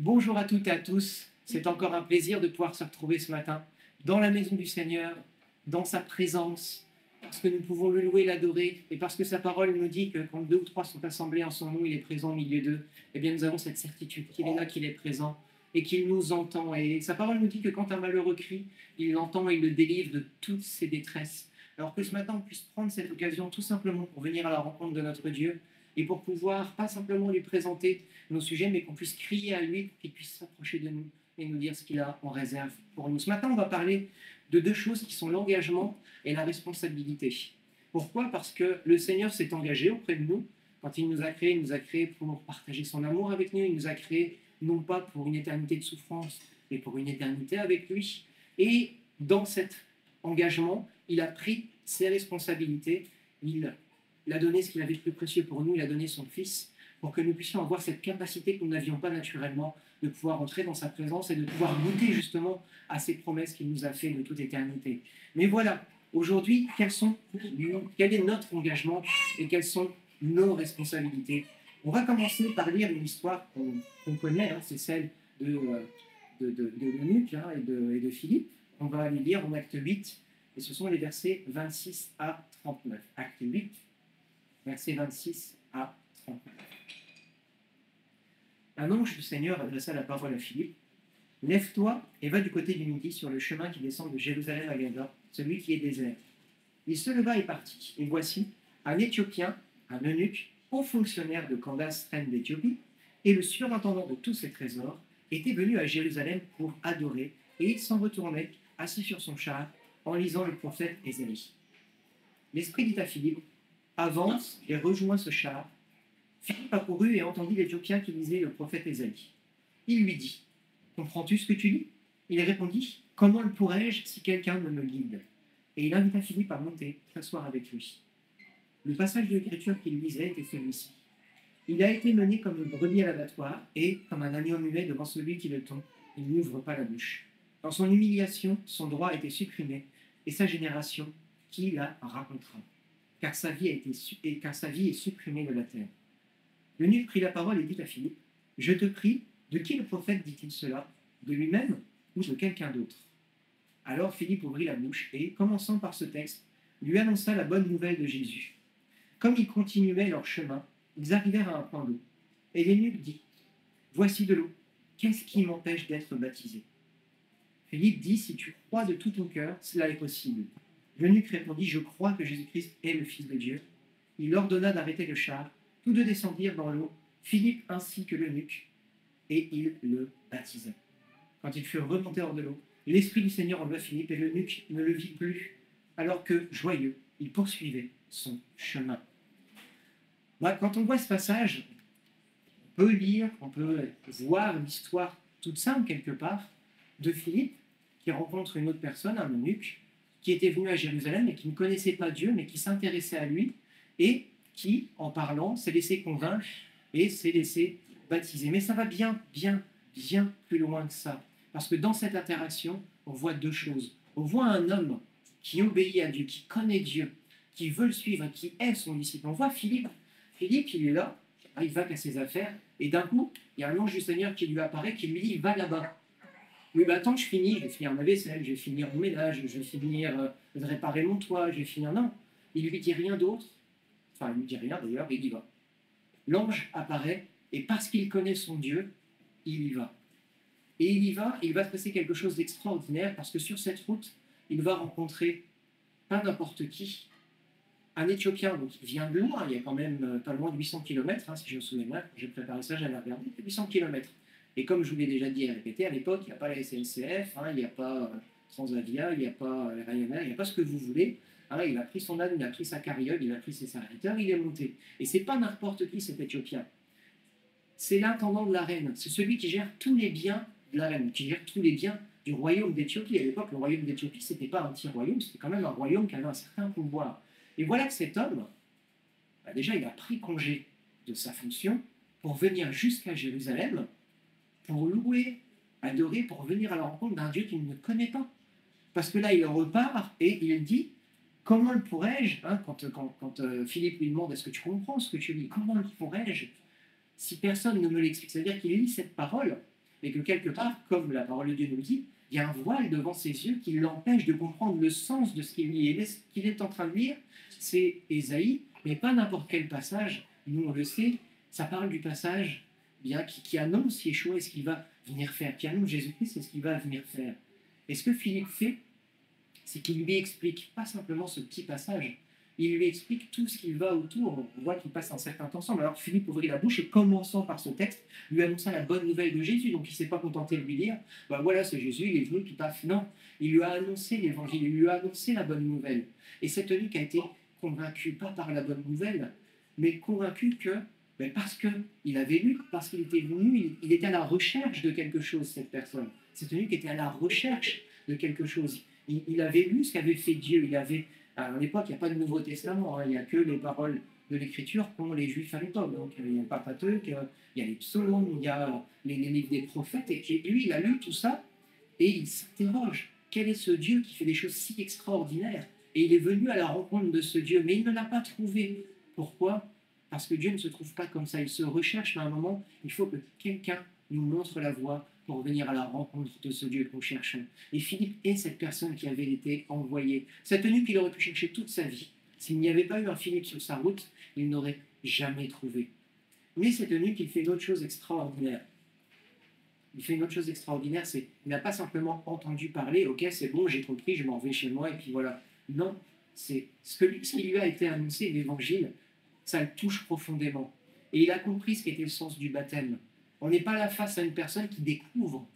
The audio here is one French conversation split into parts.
Bonjour à toutes et à tous. C'est encore un plaisir de pouvoir se retrouver ce matin dans la maison du Seigneur, dans sa présence, parce que nous pouvons le louer, l'adorer, et parce que sa parole nous dit que quand deux ou trois sont assemblés en son nom, il est présent au milieu d'eux. Eh bien, nous avons cette certitude qu'il est là, qu'il est présent, et qu'il nous entend. Et sa parole nous dit que quand un malheureux crie, il l'entend et il le délivre de toutes ses détresses. Alors que ce matin, on puisse prendre cette occasion tout simplement pour venir à la rencontre de notre Dieu, et pour pouvoir pas simplement lui présenter nos sujets, mais qu'on puisse crier à lui, qu'il puisse s'approcher de nous et nous dire ce qu'il a en réserve pour nous. Ce matin, on va parler de deux choses qui sont l'engagement et la responsabilité. Pourquoi? Parce que le Seigneur s'est engagé auprès de nous. Quand il nous a créés pour partager son amour avec nous. Il nous a créés non pas pour une éternité de souffrance, mais pour une éternité avec lui. Et dans cet engagement, il a pris ses responsabilités. Il a donné ce qu'il avait de plus précieux pour nous. Il a donné son Fils pour que nous puissions avoir cette capacité que nous n'avions pas naturellement de pouvoir entrer dans sa présence et de pouvoir goûter justement à ces promesses qu'il nous a fait de toute éternité. Mais voilà, aujourd'hui, quel est notre engagement et quelles sont nos responsabilités? On va commencer par lire une histoire qu'on connaît, hein, c'est celle de l'eunuque et de Philippe. On va aller lire en acte 8, et ce sont les versets 26 à 39. Acte 8, versets 26 à 39. Un ange du Seigneur adressa la parole à Philippe. « Lève-toi et va du côté du midi sur le chemin qui descend de Jérusalem à Gaza, celui qui est désert. » Il se leva et partit. Et voici, un Éthiopien, un eunuque, haut fonctionnaire de Candace, reine d'Éthiopie, et le surintendant de tous ses trésors, était venu à Jérusalem pour adorer, et il s'en retournait, assis sur son char, en lisant le prophète Ésaïe. L'Esprit dit à Philippe, « Avance et rejoins ce char. » Philippe accourut et entendit l'Éthiopien qui lisait le prophète Ésaïe. Il lui dit, « Comprends-tu ce que tu lis ?» Il répondit, « Comment le pourrais-je si quelqu'un ne me guide ?» Et il invita Philippe à monter, s'asseoir avec lui. Le passage de l'Écriture qu'il lisait était celui-ci. « Il a été mené comme une brebis à l'abattoir, et, comme un agneau muet devant celui qui le tond, il n'ouvre pas la bouche. Dans son humiliation, son droit a été supprimé, et sa génération, qui la racontera, car sa vie est supprimée de la terre. » L'eunuque prit la parole et dit à Philippe, « Je te prie, de qui le prophète dit-il cela? De lui-même ou de quelqu'un d'autre ?» Alors Philippe ouvrit la bouche et, commençant par ce texte, lui annonça la bonne nouvelle de Jésus. Comme ils continuaient leur chemin, ils arrivèrent à un point d'eau. Et l'eunuque dit, « Voici de l'eau, qu'est-ce qui m'empêche d'être baptisé ?» Philippe dit, « Si tu crois de tout ton cœur, cela est possible. » L'eunuque répondit, « Je crois que Jésus-Christ est le Fils de Dieu. » Il ordonna d'arrêter le char. Tous deux descendirent dans l'eau, Philippe ainsi que l'eunuque, et ils le baptisèrent. Quand ils furent remontés hors de l'eau, l'Esprit du Seigneur enleva Philippe et l'eunuque ne le vit plus, alors que, joyeux, il poursuivait son chemin. Quand on voit ce passage, on peut lire, on peut voir l'histoire toute simple quelque part de Philippe qui rencontre une autre personne, un eunuque, qui était venu à Jérusalem et qui ne connaissait pas Dieu, mais qui s'intéressait à lui et qui, en parlant, s'est laissé convaincre et s'est laissé baptiser. Mais ça va bien plus loin que ça. Parce que dans cette interaction, on voit deux choses. On voit un homme qui obéit à Dieu, qui connaît Dieu, qui veut le suivre, qui est son disciple. On voit Philippe. Philippe, il est là, il va qu'à ses affaires, et d'un coup, il y a un ange du Seigneur qui lui apparaît, qui lui dit, va là-bas. Oui, attends, je vais finir ma vaisselle, je vais finir mon ménage, je vais finir de réparer mon toit, je vais finir... Non, il lui dit rien d'autre. Enfin, il ne dit rien d'ailleurs, il y va. L'ange apparaît, et parce qu'il connaît son Dieu, il y va. Et il y va, et il va se passer quelque chose d'extraordinaire, parce que sur cette route, il va rencontrer pas n'importe qui, un Éthiopien, donc il vient de loin, il y a quand même pas loin de 800 km, si je me souviens bien, j'ai préparé ça, j'avais regardé, 800 km. Et comme je vous l'ai déjà dit et répété, à l'époque, il n'y a pas la SNCF, il n'y a pas Transavia, il n'y a pas Ryanair, il n'y a pas ce que vous voulez. Il a pris son âne, il a pris sa carriole, il a pris ses serviteurs, il est monté. Et c'est pas n'importe qui cet Éthiopien. C'est l'intendant de la reine. C'est celui qui gère tous les biens de la reine, qui gère tous les biens du royaume d'Éthiopie. À l'époque, le royaume d'Éthiopie, ce n'était pas un petit royaume, c'était quand même un royaume qui avait un certain pouvoir. Et voilà que cet homme, déjà, il a pris congé de sa fonction pour venir jusqu'à Jérusalem, pour louer, adorer, pour venir à la rencontre d'un Dieu qu'il ne connaît pas. Parce que là, il repart et il dit, comment le pourrais-je, quand Philippe lui demande, est-ce que tu comprends ce que tu lis, comment le pourrais-je, si personne ne me l'explique? C'est-à-dire qu'il lit cette parole, mais que quelque part, comme la parole de Dieu nous le dit, il y a un voile devant ses yeux qui l'empêche de comprendre le sens de ce qu'il est en train de lire. C'est Ésaïe, mais pas n'importe quel passage. Nous, on le sait, ça parle du passage bien, qui annonce Yeshua et ce qu'il va venir faire, qui annonce Jésus-Christ et ce qu'il va venir faire. Et ce que Philippe fait, c'est qu'il lui explique pas simplement ce petit passage, il lui explique tout ce qu'il va autour. On voit qu'il passe un certain temps ensemble. Alors Philippe ouvrit la bouche et commençant par ce texte, lui annonça la bonne nouvelle de Jésus. Donc il ne s'est pas contenté de lui dire, bah voilà, c'est Jésus, il est venu, tout à fait. Non, il lui a annoncé l'évangile, il lui a annoncé la bonne nouvelle. Et cet eunuque a été convaincu, pas par la bonne nouvelle, mais convaincu que, ben parce qu'il avait lu, parce qu'il était venu, il était à la recherche de quelque chose, cette personne. Cet eunuque était à la recherche de quelque chose. Il avait lu ce qu'avait fait Dieu, il avait à l'époque, il n'y a pas de Nouveau Testament, hein, il n'y a que les paroles de l'Écriture qu'ont les Juifs à l'époque. Donc il y a le Pentateuque, il y a les psaumes, il y a les livres des prophètes. Et lui, il a lu tout ça et il s'interroge. Quel est ce Dieu qui fait des choses si extraordinaires? Et il est venu à la rencontre de ce Dieu, mais il ne l'a pas trouvé. Pourquoi? Parce que Dieu ne se trouve pas comme ça. Il se recherche, mais à un moment, il faut que quelqu'un nous montre la voie pour venir à la rencontre de ce Dieu que nous cherchons. Et Philippe est cette personne qui avait été envoyée. Cet eunuque qu'il aurait pu chercher toute sa vie. S'il n'y avait pas eu un Philippe sur sa route, il n'aurait jamais trouvé. Mais cet eunuque, il fait une autre chose extraordinaire. Il fait une autre chose extraordinaire, c'est qu'il n'a pas simplement entendu parler, ok, c'est bon, j'ai compris, je m'en vais chez moi, et puis voilà. Non, c'est ce qui lui a été annoncé, l'évangile, ça le touche profondément. Et il a compris ce qu'était le sens du baptême. On n'est pas là face à une personne qui découvre.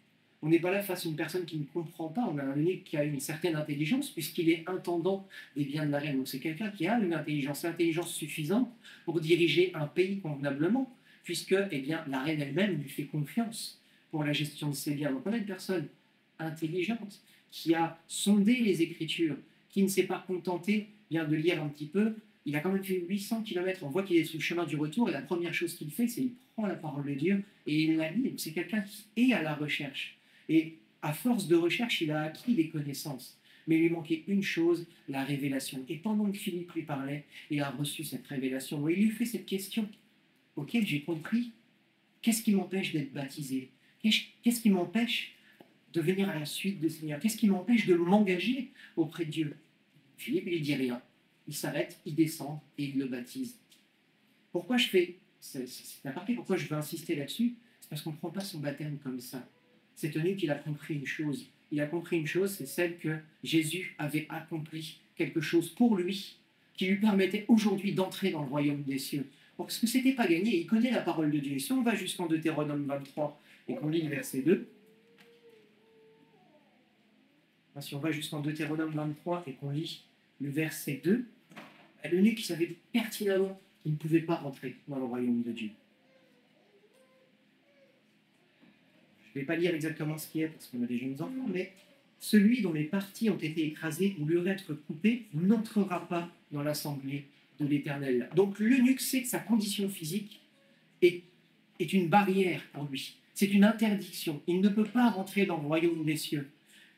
On n'est pas là face à une personne qui ne comprend pas. On a un eunuque qui a une certaine intelligence puisqu'il est intendant des biens de la reine. Donc c'est quelqu'un qui a une intelligence suffisante pour diriger un pays convenablement, puisque eh bien, la reine elle-même lui fait confiance pour la gestion de ses biens. Donc on a une personne intelligente qui a sondé les Écritures, qui ne s'est pas contenté bien de lire un petit peu. Il a quand même fait 800 km. On voit qu'il est sur le chemin du retour et la première chose qu'il fait, c'est qu'il prend la parole de Dieu et il la lit. C'est quelqu'un qui est à la recherche. Et à force de recherche, il a acquis des connaissances. Mais il lui manquait une chose, la révélation. Et pendant que Philippe lui parlait, il a reçu cette révélation. Et il lui fait cette question auquel j'ai compris. Qu'est-ce qui m'empêche d'être baptisé? Qu'est-ce qui m'empêche de venir à la suite de Seigneur? Qu'est-ce qui m'empêche de m'engager auprès de Dieu? Philippe, il ne dit rien. Il s'arrête, il descend et il le baptise. Pourquoi je fais... C'est un parti, pourquoi je veux insister là-dessus? C'est parce qu'on ne prend pas son baptême comme ça. C'est tenu qu'il a compris une chose. Il a compris une chose, c'est celle que Jésus avait accompli quelque chose pour lui, qui lui permettait aujourd'hui d'entrer dans le royaume des cieux. Parce que ce n'était pas gagné, il connaît la parole de Dieu. Et si on va jusqu'en Deutéronome 23 et qu'on lit le verset 2, si on va jusqu'en Deutéronome 23 et qu'on lit le verset 2, l'eunuque qui savait pertinemment qu'il ne pouvait pas rentrer dans le royaume de Dieu. Je ne vais pas lire exactement ce qui est parce qu'on a des jeunes enfants, mais celui dont les parties ont été écrasées ou l'urètre coupé n'entrera pas dans l'assemblée de l'Éternel. Donc l'eunuque sait que sa condition physique est une barrière pour lui. C'est une interdiction. Il ne peut pas rentrer dans le royaume des cieux.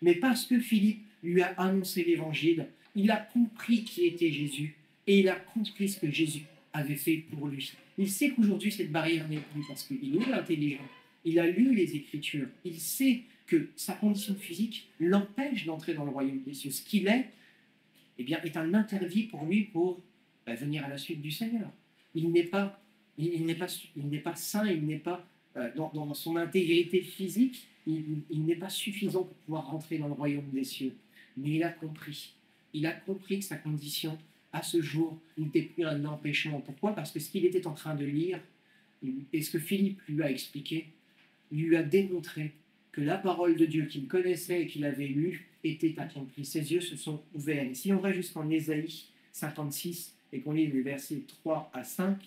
Mais parce que Philippe lui a annoncé l'évangile, il a compris qui était Jésus et il a compris ce que Jésus avait fait pour lui. Il sait qu'aujourd'hui cette barrière n'est plus parce qu'il est intelligent. Il a lu les Écritures. Il sait que sa condition physique l'empêche d'entrer dans le royaume des cieux. Ce qu'il est, eh bien, est un interdit pour lui pour venir à la suite du Seigneur. Il n'est pas saint, il n'est pas dans son intégrité physique, il n'est pas suffisant pour pouvoir rentrer dans le royaume des cieux. Mais il a compris. Il a compris que sa condition, à ce jour, n'était plus un empêchement. Pourquoi? Parce que ce qu'il était en train de lire, et ce que Philippe lui a expliqué, lui a démontré que la parole de Dieu qu'il connaissait et qu'il avait lue était accomplie. Ses yeux se sont ouverts. Et si on va jusqu'en Ésaïe 56 et qu'on lit les versets 3 à 5,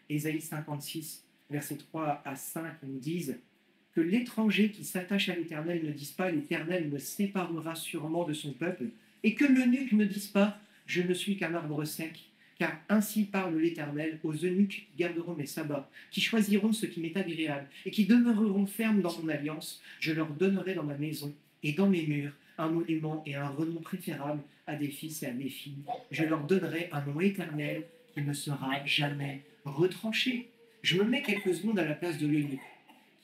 Ésaïe 56, versets 3 à 5 nous disent que l'étranger qui s'attache à l'Éternel ne dise pas l'Éternel me séparera sûrement de son peuple, et que l'eunuque ne dise pas je ne suis qu'un arbre sec, car ainsi parle l'Éternel aux eunuques qui garderont mes sabbats, qui choisiront ce qui m'est agréable, et qui demeureront fermes dans mon alliance. Je leur donnerai dans ma maison et dans mes murs un monument et un renom préférable à des fils et à mes filles. Je leur donnerai un nom éternel qui ne sera jamais retranché. Je me mets quelques secondes à la place de l'eunuque,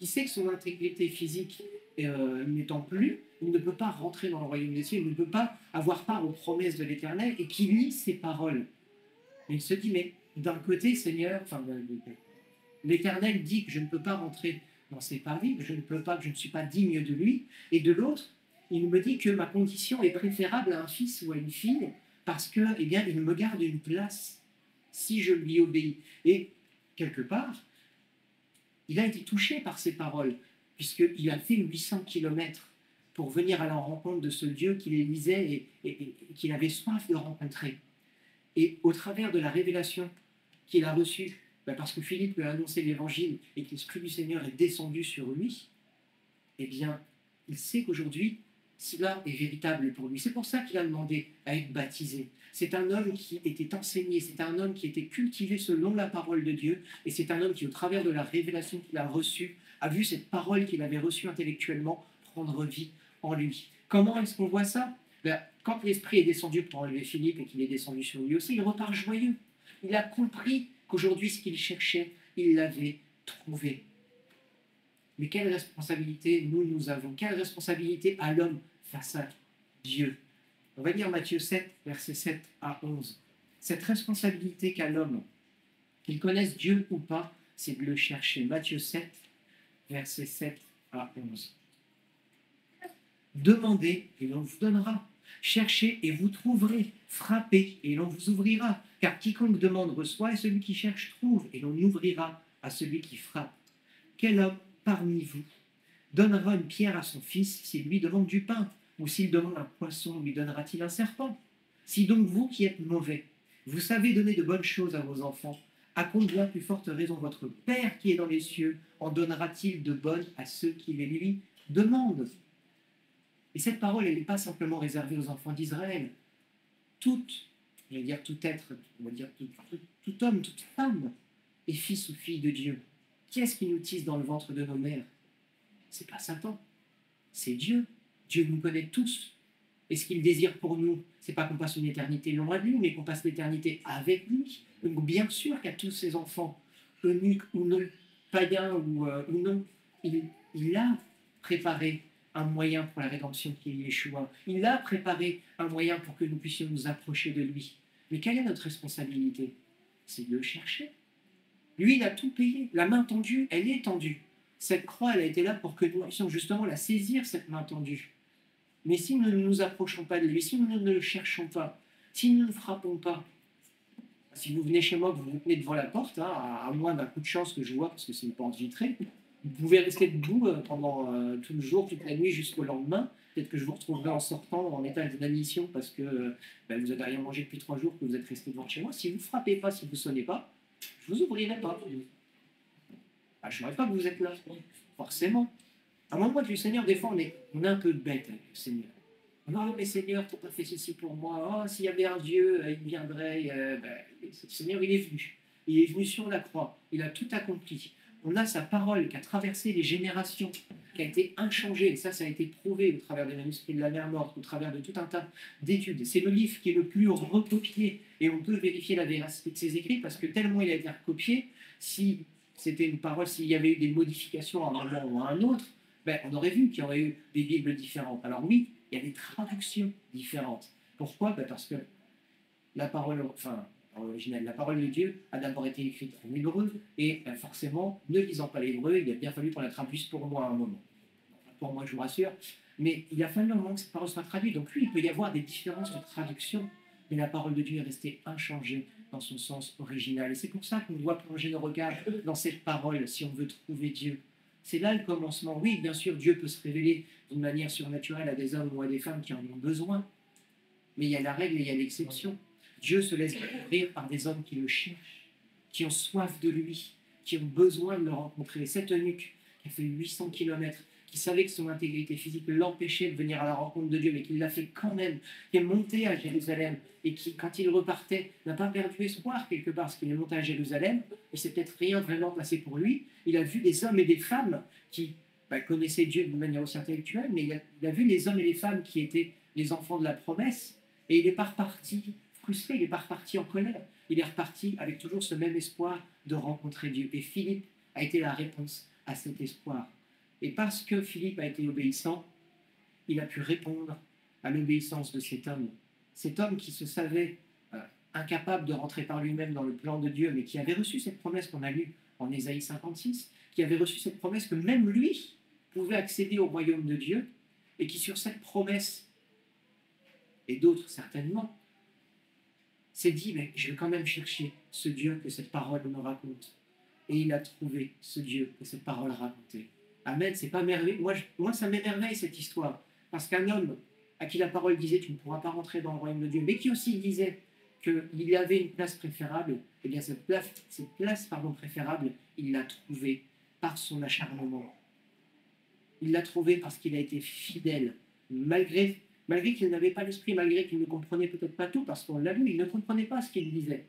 qui sait que son intégrité physique n'étant plus, il ne peut pas rentrer dans le royaume des cieux, il ne peut pas avoir part aux promesses de l'Éternel, et qui lit ces paroles. Et il se dit, mais d'un côté, Seigneur, l'Éternel dit que je ne peux pas rentrer dans ses paris, que je ne peux pas, que je ne suis pas digne de lui, et de l'autre, il me dit que ma condition est préférable à un fils ou à une fille, parce que, eh bien, il me garde une place si je lui obéis. Et quelque part, il a été touché par ces paroles, puisqu'il a fait 800 kilomètres pour venir à la rencontre de ce Dieu qu'il élisait et qu'il avait soif de rencontrer. Et au travers de la révélation qu'il a reçue, parce que Philippe lui a annoncé l'évangile et que l'Esprit du Seigneur est descendu sur lui, eh bien, il sait qu'aujourd'hui, cela est véritable pour lui. C'est pour ça qu'il a demandé à être baptisé. C'est un homme qui était enseigné, c'est un homme qui était cultivé selon la parole de Dieu, et c'est un homme qui, au travers de la révélation qu'il a reçue, a vu cette parole qu'il avait reçue intellectuellement prendre vie en lui. Comment est-ce qu'on voit ça? Quand l'Esprit est descendu pour enlever Philippe et qu'il est descendu sur lui aussi, il repart joyeux. Il a compris qu'aujourd'hui, ce qu'il cherchait, il l'avait trouvé. Mais quelle responsabilité nous avons? Quelle responsabilité a l'homme face à Dieu? On va lire Matthieu 7, versets 7 à 11. Cette responsabilité qu'a l'homme, qu'il connaisse Dieu ou pas, c'est de le chercher. Matthieu 7, versets 7 à 11. Demandez et l'on vous donnera. Cherchez et vous trouverez. Frappez et l'on vous ouvrira. Car quiconque demande reçoit, et celui qui cherche trouve, et l'on ouvrira à celui qui frappe. Quel homme parmi vous donnera une pierre à son fils s'il lui demande du pain? Ou s'il demande un poisson, lui donnera-t-il un serpent? Si donc vous qui êtes mauvais, vous savez donner de bonnes choses à vos enfants, à combien plus forte raison votre Père qui est dans les cieux en donnera-t-il de bonnes à ceux qui les lui demandent? Et cette parole, elle n'est pas simplement réservée aux enfants d'Israël. Tout être, on va dire tout homme, toute femme est fils ou fille de Dieu. Qui est-ce qui nous tisse dans le ventre de nos mères? C'est pas Satan, c'est Dieu. Dieu nous connaît tous. Et ce qu'il désire pour nous, c'est pas qu'on passe une éternité loin de lui, mais qu'on passe l'éternité avec lui. Donc bien sûr qu'à tous ses enfants, eunuques ou non, païens ou non, il a préparé un moyen pour la rédemption qui est Yeshua. Il a préparé un moyen pour que nous puissions nous approcher de lui. Mais quelle est notre responsabilité? C'est de le chercher. Lui, il a tout payé. La main tendue, elle est tendue. Cette croix, elle a été là pour que nous puissions justement la saisir, cette main tendue. Mais si nous ne nous approchons pas de lui, si nous ne le cherchons pas, si nous ne frappons pas, si vous venez chez moi, que vous vous tenez devant la porte, à moins d'un coup de chance que je vois, parce que c'est une porte vitrée, vous pouvez rester debout pendant tout le jour, toute la nuit, jusqu'au lendemain. Peut-être que je vous retrouverai en sortant en état d'inanition parce que vous n'avez rien mangé depuis 3 jours, que vous êtes resté devant chez moi. Si vous ne frappez pas, si vous ne sonnez pas, je ne vous ouvrirai pas. Je ne saurais pas que vous êtes là, forcément. À un moment du Seigneur, des fois, on est un peu bête avec le Seigneur. Non, mais Seigneur, tu n'as pas fait ceci pour moi. Oh, s'il y avait un Dieu, il viendrait. Le Seigneur, il est venu. Il est venu sur la croix. Il a tout accompli. On a sa parole qui a traversé les générations, qui a été inchangée. Et ça a été prouvé au travers des manuscrits de la mer morte, au travers de tout un tas d'études. C'est le livre qui est le plus recopié. Et on peut vérifier la véracité de ses écrits parce que tellement il a été recopié, si c'était une parole, s'il y avait eu des modifications à un moment ou à un autre, on aurait vu qu'il y aurait eu des Bibles différentes. Alors oui, il y a des traductions différentes. Pourquoi? Parce que la parole, originale, la parole de Dieu a d'abord été écrite en hébreu, et forcément, ne lisant pas l'hébreu, il a bien fallu qu'on la traduise pour moi à un moment. Pour moi, je vous rassure, mais il a fallu un moment que cette parole soit traduite. Donc oui, il peut y avoir des différences de traduction, mais la parole de Dieu est restée inchangée dans son sens original. Et c'est pour ça qu'on doit plonger nos regards dans cette parole si on veut trouver Dieu. C'est là le commencement. Oui, bien sûr, Dieu peut se révéler d'une manière surnaturelle à des hommes ou à des femmes qui en ont besoin. Mais il y a la règle et il y a l'exception. Dieu se laisse découvrir par des hommes qui le cherchent, qui ont soif de lui, qui ont besoin de le rencontrer. Cet eunuque qui a fait 800 kilomètres, qui savait que son intégrité physique l'empêchait de venir à la rencontre de Dieu, mais qui l'a fait quand même, qui est monté à Jérusalem, et qui, quand il repartait, n'a pas perdu espoir quelque part, parce qu'il est monté à Jérusalem, et c'est peut-être rien vraiment passé pour lui. Il a vu des hommes et des femmes qui connaissaient Dieu d'une manière aussi intellectuelle, mais il a vu les hommes et les femmes qui étaient les enfants de la promesse, et il n'est pas reparti frustré, il n'est pas reparti en colère, il est reparti avec toujours ce même espoir de rencontrer Dieu. Et Philippe a été la réponse à cet espoir. Et parce que Philippe a été obéissant, il a pu répondre à l'obéissance de cet homme qui se savait incapable de rentrer par lui-même dans le plan de Dieu, mais qui avait reçu cette promesse qu'on a lue en Ésaïe 56, qui avait reçu cette promesse que même lui pouvait accéder au royaume de Dieu, et qui sur cette promesse, et d'autres certainement, s'est dit, mais je vais quand même chercher ce Dieu que cette parole me raconte. Et il a trouvé ce Dieu que cette parole racontait. Amen, c'est pas merveilleux. Moi, ça m'émerveille cette histoire. Parce qu'un homme à qui la parole disait, tu ne pourras pas rentrer dans le royaume de Dieu, mais qui aussi disait qu'il y avait une place préférable, eh bien cette place préférable, il l'a trouvée par son acharnement. Il l'a trouvée parce qu'il a été fidèle, malgré qu'il n'avait pas l'esprit, malgré qu'il ne comprenait peut-être pas tout, parce qu'on l'a vu, il ne comprenait pas ce qu'il disait.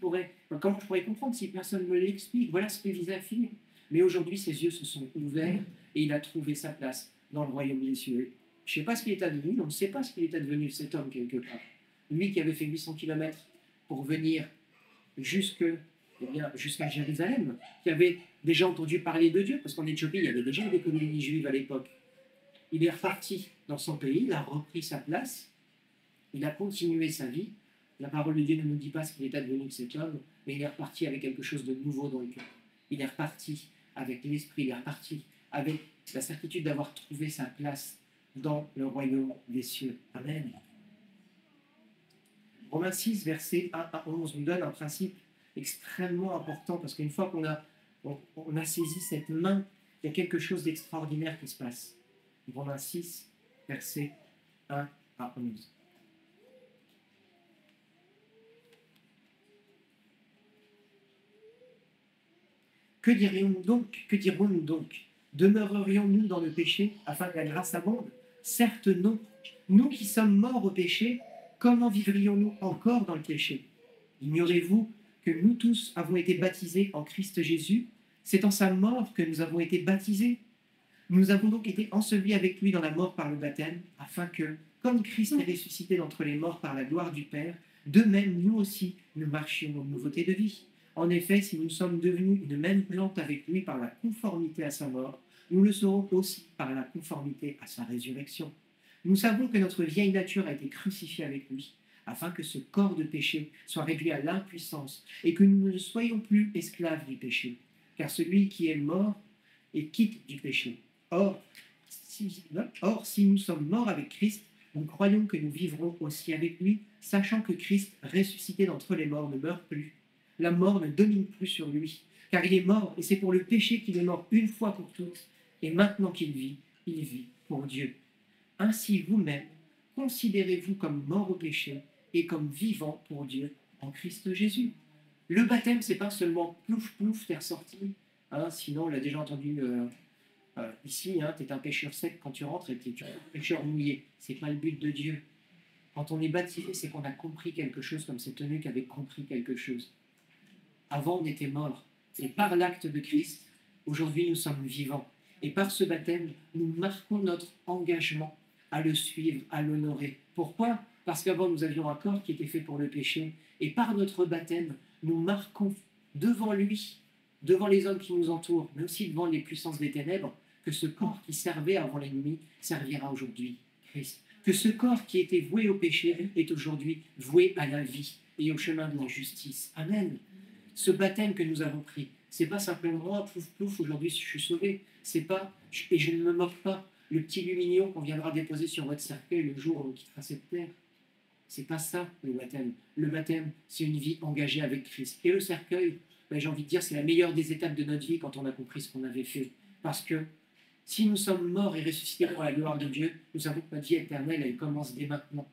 Comment je pourrais comprendre si personne ne me l'explique? Voilà ce que disait Philippe. Mais aujourd'hui, ses yeux se sont ouverts et il a trouvé sa place dans le royaume des cieux. Je ne sais pas ce qu'il est advenu, on ne sait pas ce qu'il est advenu, cet homme, quelque part. Lui qui avait fait 800 km pour venir jusqu'à Jérusalem, qui avait déjà entendu parler de Dieu, parce qu'en Éthiopie, il y avait déjà des colonies juives à l'époque. Il est reparti dans son pays, il a repris sa place, il a continué sa vie. La parole de Dieu ne nous dit pas ce qu'il est advenu de cet homme, mais il est reparti avec quelque chose de nouveau dans le cœur. Il est reparti avec l'esprit, il est reparti avec la certitude d'avoir trouvé sa place dans le royaume des cieux. Amen. Romains 6, versets 1 à 11, nous donne un principe extrêmement important, parce qu'une fois qu'on a saisi cette main, il y a quelque chose d'extraordinaire qui se passe. Romains 6, versets 1 à 11. Que dirons-nous donc? Demeurerions-nous dans le péché afin que la grâce abonde? Certes non. Nous qui sommes morts au péché, comment vivrions-nous encore dans le péché? Ignorez-vous que nous tous avons été baptisés en Christ Jésus? C'est en sa mort que nous avons été baptisés. Nous avons donc été ensevelis avec lui dans la mort par le baptême, afin que, comme Christ est ressuscité d'entre les morts par la gloire du Père, de même nous aussi nous marchions en nouveauté de vie. En effet, si nous sommes devenus une même plante avec lui par la conformité à sa mort, nous le serons aussi par la conformité à sa résurrection. Nous savons que notre vieille nature a été crucifiée avec lui, afin que ce corps de péché soit réduit à l'impuissance et que nous ne soyons plus esclaves du péché. Car celui qui est mort est quitte du péché. Or, si nous sommes morts avec Christ, nous croyons que nous vivrons aussi avec lui, sachant que Christ, ressuscité d'entre les morts, ne meurt plus. La mort ne domine plus sur lui, car il est mort, et c'est pour le péché qu'il est mort une fois pour toutes, et maintenant qu'il vit, il vit pour Dieu. Ainsi vous-même, considérez-vous comme mort au péché et comme vivant pour Dieu en Christ Jésus. Le baptême, c'est pas seulement plouf plouf, t'es ressorti, sinon on l'a déjà entendu ici, tu es un pécheur sec quand tu rentres et tu es un pécheur mouillé. C'est pas le but de Dieu. Quand on est baptisé, c'est qu'on a compris quelque chose, comme cet eunuque avait compris quelque chose. Avant, on était mort. Et par l'acte de Christ, aujourd'hui, nous sommes vivants. Et par ce baptême, nous marquons notre engagement à le suivre, à l'honorer. Pourquoi? Parce qu'avant, nous avions un corps qui était fait pour le péché. Et par notre baptême, nous marquons devant lui, devant les hommes qui nous entourent, mais aussi devant les puissances des ténèbres, que ce corps qui servait avant l'ennemi servira aujourd'hui Christ. Que ce corps qui était voué au péché est aujourd'hui voué à la vie et au chemin de la justice. Amen. Ce baptême que nous avons pris, c'est pas simplement plouf plouf, aujourd'hui je suis sauvé. C'est pas, et je ne me moque pas, le petit lumignon qu'on viendra déposer sur votre cercueil le jour où on quittera cette terre. C'est pas ça le baptême. Le baptême, c'est une vie engagée avec Christ. Et le cercueil, j'ai envie de dire, c'est la meilleure des étapes de notre vie quand on a compris ce qu'on avait fait. Parce que si nous sommes morts et ressuscités pour la gloire de Dieu, nous savons que notre vie éternelle, elle commence dès maintenant.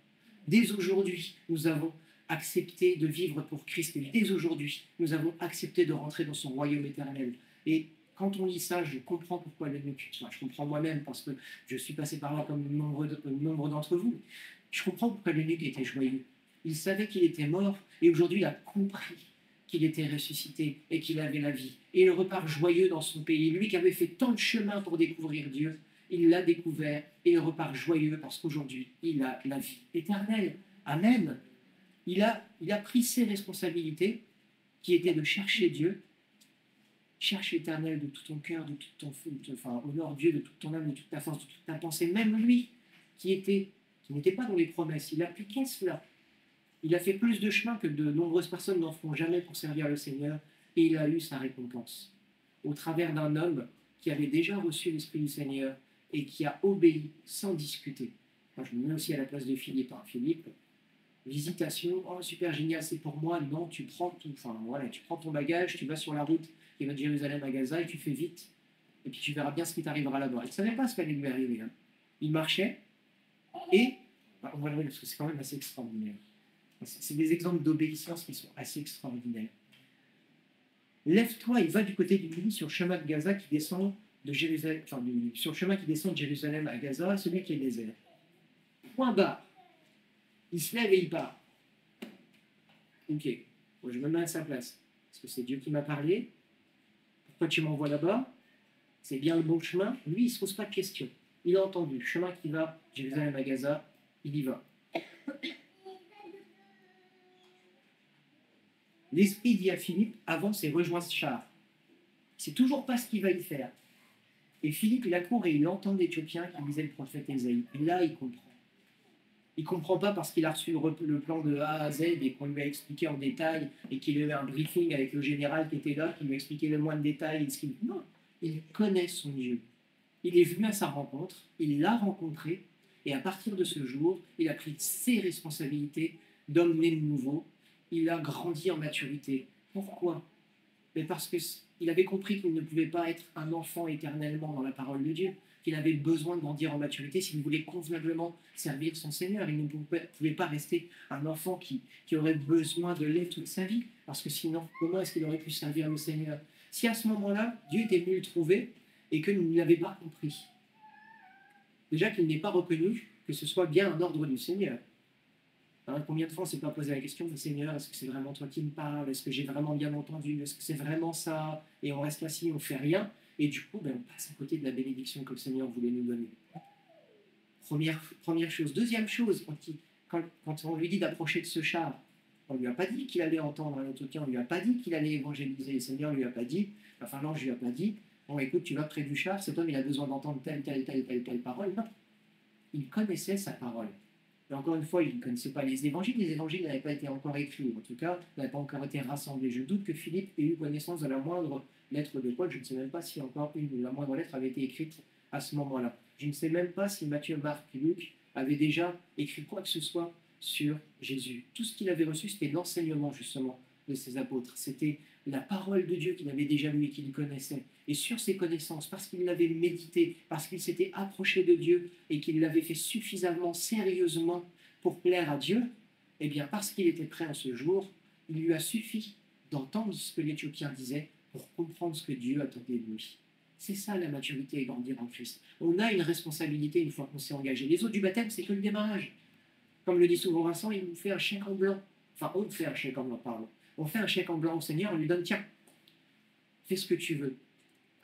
Dès aujourd'hui, nous avons accepté de vivre pour Christ. Et dès aujourd'hui, nous avons accepté de rentrer dans son royaume éternel. Et quand on lit ça, je comprends pourquoi l'eunuque. Je comprends moi-même parce que je suis passé par là comme nombre d'entre vous. Je comprends pourquoi l'eunuque était joyeux. Il savait qu'il était mort et aujourd'hui il a compris qu'il était ressuscité et qu'il avait la vie. Et il repart joyeux dans son pays. Lui qui avait fait tant de chemin pour découvrir Dieu, il l'a découvert et il repart joyeux parce qu'aujourd'hui, il a la vie éternelle. Amen. Il a pris ses responsabilités qui étaient de chercher Dieu cherche l'Éternel de tout ton cœur, de tout ton enfin, honore Dieu de toute ton âme, de toute ta force, de toute ta pensée. Même lui, qui n'était pas dans les promesses, il appliquait cela. Il a fait plus de chemin que de nombreuses personnes n'en feront jamais pour servir le Seigneur, et il a eu sa récompense. Au travers d'un homme qui avait déjà reçu l'Esprit du Seigneur et qui a obéi sans discuter. Moi, je me mets aussi à la place de Philippe. Philippe, visitation, oh super génial, c'est pour moi. Non, tu prends tu prends ton bagage, tu vas sur la route qui va de Jérusalem à Gaza et tu fais vite. Et puis tu verras bien ce qui t'arrivera là-bas. Il ne savait pas ce qui allait lui arriver. Il marchait et on va le voir parce que c'est quand même assez extraordinaire. C'est des exemples d'obéissance qui sont assez extraordinaires. Lève-toi et va du côté du midi sur le chemin de Gaza qui descend de Jérusalem, sur le chemin qui descend de Jérusalem à Gaza, celui qui est désert. Point barre. Il se lève et il part. Ok, bon, je me mets à sa place. Est-ce que c'est Dieu qui m'a parlé? Pourquoi tu m'envoies là-bas? C'est bien le bon chemin? Lui, il ne se pose pas de questions. Il a entendu, chemin qui va de Jérusalem à Gaza, il y va. L'Esprit dit à Philippe, avance et rejoins ce char. C'est toujours pas ce qu'il va y faire. Et Philippe, il accourt et il entend l'Éthiopien qui lisait le prophète Ésaïe. Et là, il comprend. Il ne comprend pas parce qu'il a reçu le plan de A à Z et qu'on lui a expliqué en détail et qu'il a eu un briefing avec le général qui était là, qui lui a expliqué le moins de détails. Non, il connaît son Dieu. Il est venu à sa rencontre, il l'a rencontré, et à partir de ce jour, il a pris ses responsabilités d'homme né de nouveau. Il a grandi en maturité. Pourquoi? Mais parce qu'il avait compris qu'il ne pouvait pas être un enfant éternellement dans la parole de Dieu, qu'il avait besoin de grandir en maturité s'il voulait convenablement servir son Seigneur. Il ne pouvait pas rester un enfant qui aurait besoin de lait toute sa vie, parce que sinon, comment est-ce qu'il aurait pu servir le Seigneur? Si à ce moment-là, Dieu était venu le trouver et que nous ne l'avons pas compris, déjà qu'il n'ait pas reconnu que ce soit bien un ordre du Seigneur. Combien de fois on ne s'est pas posé la question, Seigneur, est-ce que c'est vraiment toi qui me parles? Est-ce que j'ai vraiment bien entendu? Est-ce que c'est vraiment ça? Et on reste assis, on ne fait rien. Et du coup, on passe à côté de la bénédiction que le Seigneur voulait nous donner. Première chose. Deuxième chose, quand on lui dit d'approcher de ce char, on ne lui a pas dit qu'il allait entendre un entretien, on ne lui a pas dit qu'il allait évangéliser. Le Seigneur ne lui a pas dit, l'ange ne lui a pas dit, bon écoute, tu vas près du char, cet homme il a besoin d'entendre telle parole. Non, il connaissait sa parole. Et encore une fois, il ne connaissait pas les évangiles n'avaient pas été encore écrits, en tout cas, n'avaient pas encore été rassemblés. Je doute que Philippe ait eu connaissance de la moindre lettre de Paul, je ne sais même pas si encore la moindre lettre avait été écrite à ce moment-là. Je ne sais même pas si Matthieu, Marc et Luc avaient déjà écrit quoi que ce soit sur Jésus. Tout ce qu'il avait reçu, c'était l'enseignement justement de ses apôtres. C'était la parole de Dieu qu'il avait déjà lue et qu'il connaissait. Et sur ses connaissances, parce qu'il l'avait médité, parce qu'il s'était approché de Dieu et qu'il l'avait fait suffisamment sérieusement pour plaire à Dieu, eh bien parce qu'il était prêt en ce jour, il lui a suffi d'entendre ce que l'Éthiopien disait pour comprendre ce que Dieu attendait de lui. C'est ça la maturité et grandir en Christ. On a une responsabilité une fois qu'on s'est engagé. Les eaux du baptême, c'est que le démarrage. Comme le dit souvent Vincent, il nous fait un chèque en blanc. Enfin, on fait un chèque en blanc, pardon. On fait un chèque en blanc au Seigneur, on lui donne, tiens, fais ce que tu veux.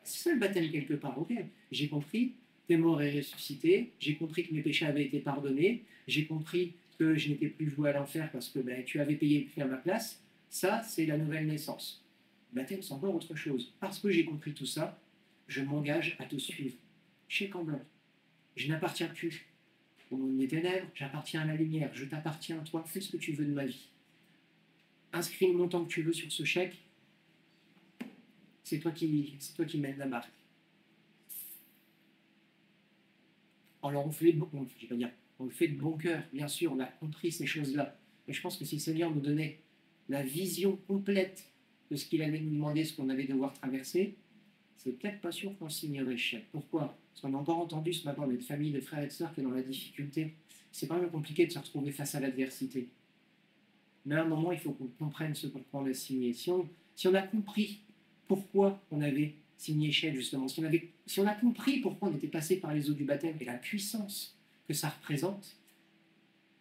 C'est ça le baptême quelque part, ok. J'ai compris, t'es mort et ressuscité, j'ai compris que mes péchés avaient été pardonnés, j'ai compris que je n'étais plus voué à l'enfer parce que tu avais payé le prix à ma place. Ça, c'est la nouvelle naissance. Le baptême, c'est encore autre chose. Parce que j'ai compris tout ça, je m'engage à te suivre. Chèque en blanc. Je n'appartiens plus aux ténèbres, j'appartiens à la lumière, je t'appartiens à toi, fais ce que tu veux de ma vie. Inscris le montant que tu veux sur ce chèque, c'est toi qui mènes la barque. Alors on le fait de bon cœur, bien sûr, on a compris ces choses-là. Mais je pense que si le Seigneur nous donnait la vision complète de ce qu'il allait nous demander, ce qu'on allait devoir traverser, c'est peut-être pas sûr qu'on signerait le chèque. Pourquoi? Parce qu'on a encore entendu ce matin notre famille, de frères et de sœurs qui est dans la difficulté. C'est quand même compliqué de se retrouver face à l'adversité. Mais à un moment, il faut qu'on comprenne ce pourquoi on a signé. Si on a compris pourquoi on avait signé chèque, justement, si on a compris pourquoi on était passé par les eaux du baptême et la puissance que ça représente,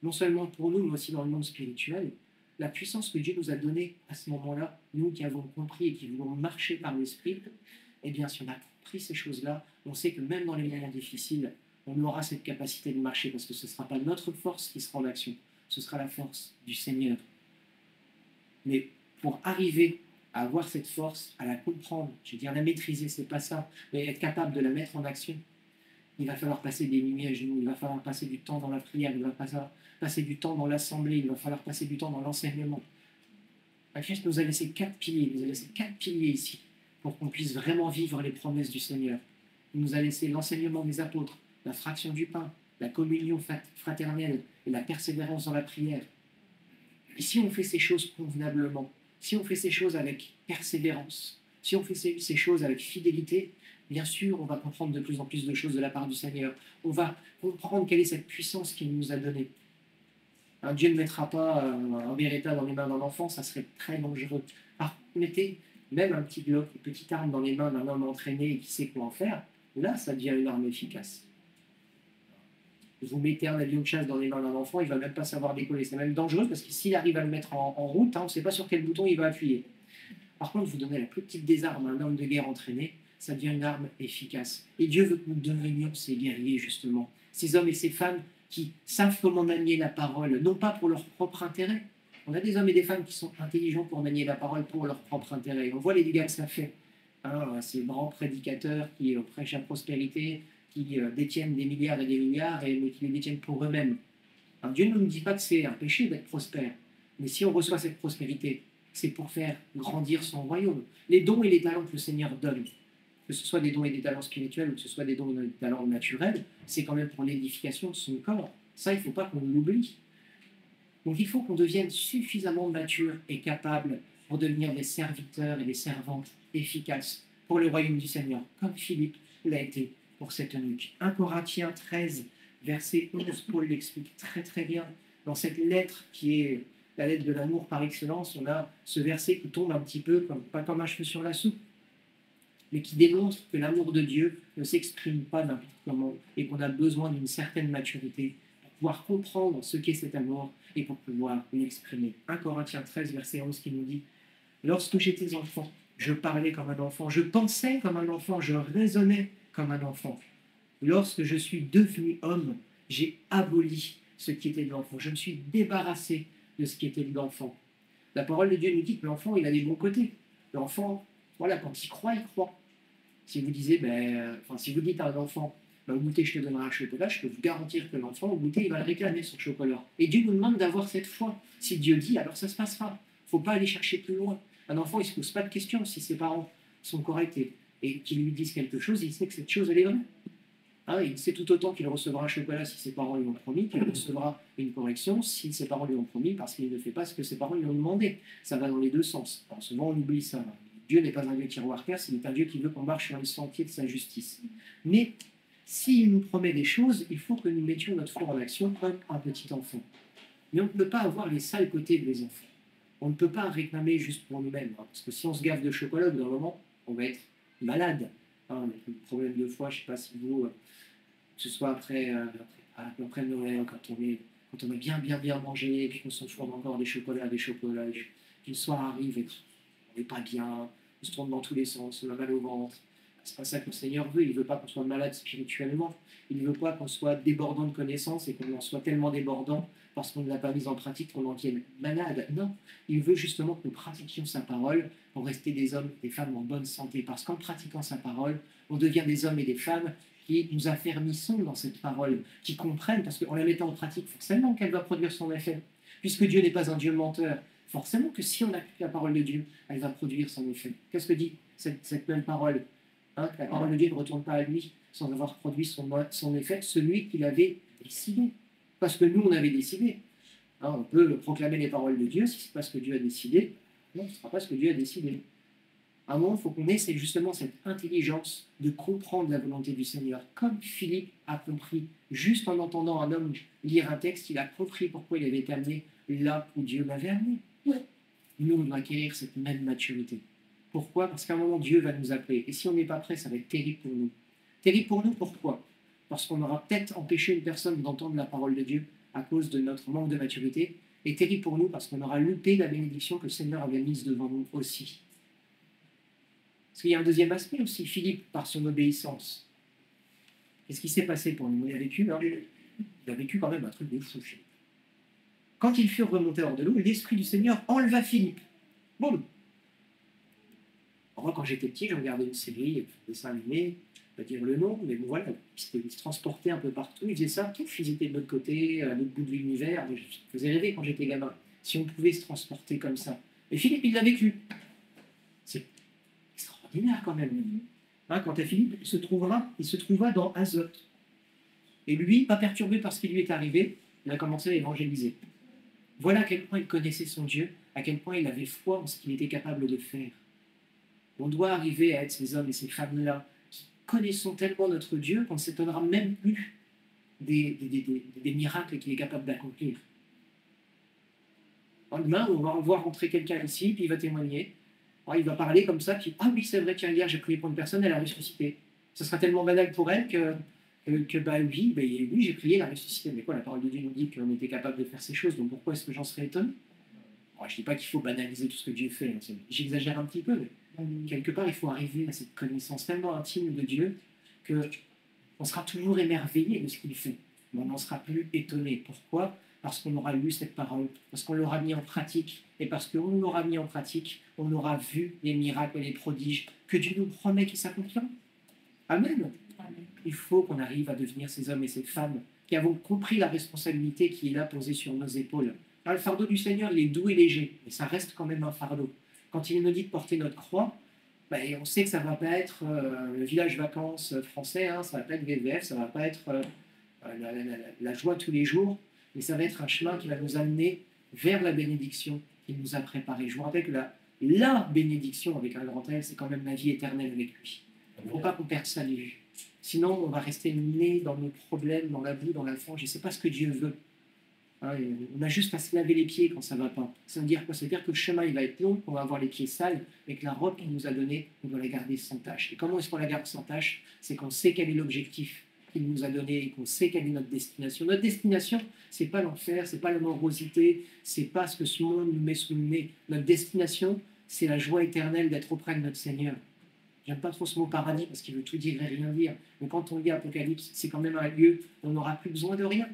non seulement pour nous, mais aussi dans le monde spirituel, la puissance que Dieu nous a donnée à ce moment-là, nous qui avons compris et qui voulons marcher par l'Esprit, eh bien, si on a compris ces choses-là, on sait que même dans les moments difficiles, on aura cette capacité de marcher parce que ce ne sera pas notre force qui sera en action, ce sera la force du Seigneur. Mais pour arriver à avoir cette force, à la comprendre, je veux dire la maîtriser, c'est pas ça, mais être capable de la mettre en action. Il va falloir passer des nuits à genoux, il va falloir passer du temps dans la prière, il va falloir passer du temps dans l'assemblée, il va falloir passer du temps dans l'enseignement. Christ nous a laissé 4 piliers, il nous a laissé 4 piliers ici pour qu'on puisse vraiment vivre les promesses du Seigneur. Il nous a laissé l'enseignement des apôtres, la fraction du pain, la communion fraternelle et la persévérance dans la prière. Et si on fait ces choses convenablement, si on fait ces choses avec persévérance, si on fait ces choses avec fidélité, bien sûr, on va comprendre de plus en plus de choses de la part du Seigneur. On va comprendre quelle est cette puissance qu'il nous a donnée. Dieu ne mettra pas un Beretta dans les mains d'un enfant, ça serait très dangereux. Mettez même un petit bloc, une petite arme dans les mains d'un homme entraîné et qui sait quoi en faire, là, ça devient une arme efficace. Vous mettez un avion de chasse dans les mains d'un enfant, il ne va même pas savoir décoller. C'est même dangereux parce que s'il arrive à le mettre en route, on ne sait pas sur quel bouton il va appuyer. Par contre, vous donnez la plus petite des armes à un homme de guerre entraîné, ça devient une arme efficace. Et Dieu veut que nous devenions ces guerriers, justement. Ces hommes et ces femmes qui savent comment manier la parole, non pas pour leur propre intérêt. On a des hommes et des femmes qui sont intelligents pour manier la parole pour leur propre intérêt. On voit les dégâts que ça fait. Ces grands prédicateurs qui prêchent la prospérité, qui détiennent des milliards et des milliards, mais qui les détiennent pour eux-mêmes. Dieu ne nous dit pas que c'est un péché d'être prospère. Mais si on reçoit cette prospérité, c'est pour faire grandir son royaume. Les dons et les talents que le Seigneur donne, que ce soit des dons et des talents spirituels ou que ce soit des dons et des talents naturels, c'est quand même pour l'édification de son corps. Ça, il ne faut pas qu'on l'oublie. Donc il faut qu'on devienne suffisamment mature et capable pour devenir des serviteurs et des servantes efficaces pour le royaume du Seigneur, comme Philippe l'a été pour cette eunuque. 1 Corinthiens 13, verset 11, Paul l'explique très très bien. Dans cette lettre qui est la lettre de l'amour par excellence, on a ce verset qui tombe un petit peu, pas comme un cheveu sur la soupe, mais qui démontre que l'amour de Dieu ne s'exprime pas n'importe comment et qu'on a besoin d'une certaine maturité pour pouvoir comprendre ce qu'est cet amour et pour pouvoir l'exprimer. 1 Corinthiens 13, verset 11 qui nous dit « Lorsque j'étais enfant, je parlais comme un enfant, je pensais comme un enfant, je raisonnais comme un enfant. Lorsque je suis devenu homme, j'ai aboli ce qui était de l'enfant. Je me suis débarrassé de ce qui était de l'enfant. » La parole de Dieu nous dit que l'enfant, il a des bons côtés. L'enfant, voilà, quand il croit, il croit. Si vous disiez, si vous dites à un enfant, au goûter, je te donnerai un chocolat, je peux vous garantir que l'enfant, au goûter, il va le réclamer, son chocolat. Et Dieu nous demande d'avoir cette foi. Si Dieu dit, alors ça se passera. Il ne faut pas aller chercher plus loin. Un enfant, il ne se pose pas de questions si ses parents sont corrects et qu'ils lui disent quelque chose, il sait que cette chose, elle est vraie. Il sait tout autant qu'il recevra un chocolat si ses parents lui ont promis, qu'il recevra une correction si ses parents lui ont promis parce qu'il ne fait pas ce que ses parents lui ont demandé. Ça va dans les deux sens. Alors souvent, on oublie ça. Dieu n'est pas un Dieu tiroir casse, il est un Dieu qui veut qu'on marche sur les sentiers de sa justice. Mais s'il nous promet des choses, il faut que nous mettions notre foi en action comme un petit enfant. Mais on ne peut pas avoir les sales côtés des enfants. On ne peut pas réclamer juste pour nous-mêmes. Parce que si on se gaffe de chocolat, au bout d'un moment, on va être malade. Le problème de foi, je ne sais pas si vous, que ce soit après Noël, quand on a bien mangé, et puis qu'on s'enfourne encore des chocolats, qu'une soir arrive et on n'est pas bien, on se tourne dans tous les sens, on a mal au ventre. C'est pas ça que le Seigneur veut. Il ne veut pas qu'on soit malade spirituellement. Il ne veut pas qu'on soit débordant de connaissances et qu'on en soit tellement débordant parce qu'on ne l'a pas mise en pratique qu'on en vienne malade. Non, il veut justement que nous pratiquions sa parole pour rester des hommes et des femmes en bonne santé. Parce qu'en pratiquant sa parole, on devient des hommes et des femmes qui nous affermissons dans cette parole, qui comprennent, parce qu'en la mettant en pratique, forcément qu'elle va produire son effet. Puisque Dieu n'est pas un Dieu menteur, forcément que si on applique la parole de Dieu, elle va produire son effet. Qu'est-ce que dit cette même parole? La parole de Dieu ne retourne pas à lui sans avoir produit son effet, celui qu'il avait décidé. Parce que nous, on avait décidé. On peut proclamer les paroles de Dieu, si ce n'est pas ce que Dieu a décidé, non, ce ne sera pas ce que Dieu a décidé. À un moment, il faut qu'on ait justement cette intelligence de comprendre la volonté du Seigneur. Comme Philippe a compris, juste en entendant un homme lire un texte, il a compris pourquoi il avait été amené là où Dieu l'avait amené. Nous, on doit acquérir cette même maturité. Pourquoi? Parce qu'à un moment, Dieu va nous appeler. Et si on n'est pas prêt, ça va être terrible pour nous. Terrible pour nous, pourquoi? Parce qu'on aura peut-être empêché une personne d'entendre la parole de Dieu à cause de notre manque de maturité. Et terrible pour nous parce qu'on aura loupé la bénédiction que le Seigneur avait mise devant nous aussi. Parce qu'il y a un deuxième aspect aussi, Philippe, par son obéissance. Qu'est-ce qui s'est passé pour nous? Il a vécu quand même un truc de fou. Quand ils furent remontés hors de l'eau, l'Esprit du Seigneur enleva Philippe. Boum! Moi, quand j'étais petit, je regardais une série, un dessin animé, je ne vais pas dire le nom, mais bon, voilà, ils se transportaient un peu partout, ils faisaient ça, pouf, ils étaient de l'autre côté, à l'autre bout de l'univers. Je me faisais rêver quand j'étais gamin, si on pouvait se transporter comme ça. Et Philippe, il l'a vécu. C'est extraordinaire quand même. Hein, quant à Philippe, il se trouva dans Azote. Et lui, pas perturbé par ce qui lui est arrivé, il a commencé à évangéliser. Voilà à quel point il connaissait son Dieu, à quel point il avait foi en ce qu'il était capable de faire. On doit arriver à être ces hommes et ces femmes-là qui connaissons tellement notre Dieu qu'on ne s'étonnera même plus des miracles qu'il est capable d'accomplir. Demain, on va voir rentrer quelqu'un ici, puis il va témoigner. Il va parler comme ça, puis ah oui, c'est vrai, tiens, hier j'ai prié pour une personne, elle a ressuscité. Ce sera tellement banal pour elle que bah oui, oui j'ai prié, elle a ressuscité. Mais quoi, la parole de Dieu nous dit qu'on était capable de faire ces choses, donc pourquoi est-ce que j'en serais étonné? Je ne dis pas qu'il faut banaliser tout ce que Dieu fait, hein, j'exagère un petit peu, mais quelque part, il faut arriver à cette connaissance tellement intime de Dieu qu'on sera toujours émerveillé de ce qu'il fait, mais on n'en sera plus étonné. Pourquoi? Parce qu'on aura lu cette parole, parce qu'on l'aura mis en pratique, et parce qu'on l'aura mis en pratique, on aura vu les miracles et les prodiges que Dieu nous promet qui s'accompliront. Amen. Il faut qu'on arrive à devenir ces hommes et ces femmes qui avons compris la responsabilité qui est là posée sur nos épaules. Alors, le fardeau du Seigneur, il est doux et léger, mais ça reste quand même un fardeau. Quand il nous dit de porter notre croix, on sait que ça ne va pas être le village vacances français, hein, ça ne va pas être VVF, ça ne va pas être la joie tous les jours, mais ça va être un chemin qui va nous amener vers la bénédiction qu'il nous a préparée. Je vous rappelle que la bénédiction avec un grand L, c'est quand même la vie éternelle avec lui. Il ne faut pas qu'on perde ça de vue. Sinon, on va rester né dans nos problèmes, dans la boue, dans la fange. Et ce n'est pas ce que Dieu veut. Hein, on a juste à se laver les pieds quand ça ne va pas. Ça veut dire quoi? Ça veut dire que le chemin il va être long, qu'on va avoir les pieds sales, mais que la robe qu'il nous a donnée, on doit la garder sans tâche. Et comment est-ce qu'on la garde sans tâche? C'est qu'on sait quel est l'objectif qu'il nous a donné et qu'on sait quelle est notre destination. Notre destination, c'est pas l'enfer, c'est pas la morosité, c'est pas ce que ce monde nous met sous le nez. Notre destination, c'est la joie éternelle d'être auprès de notre Seigneur. J'aime pas trop ce mot paradis parce qu'il veut tout dire et rien dire. Mais quand on lit Apocalypse, c'est quand même un lieu où on n'aura plus besoin de rien.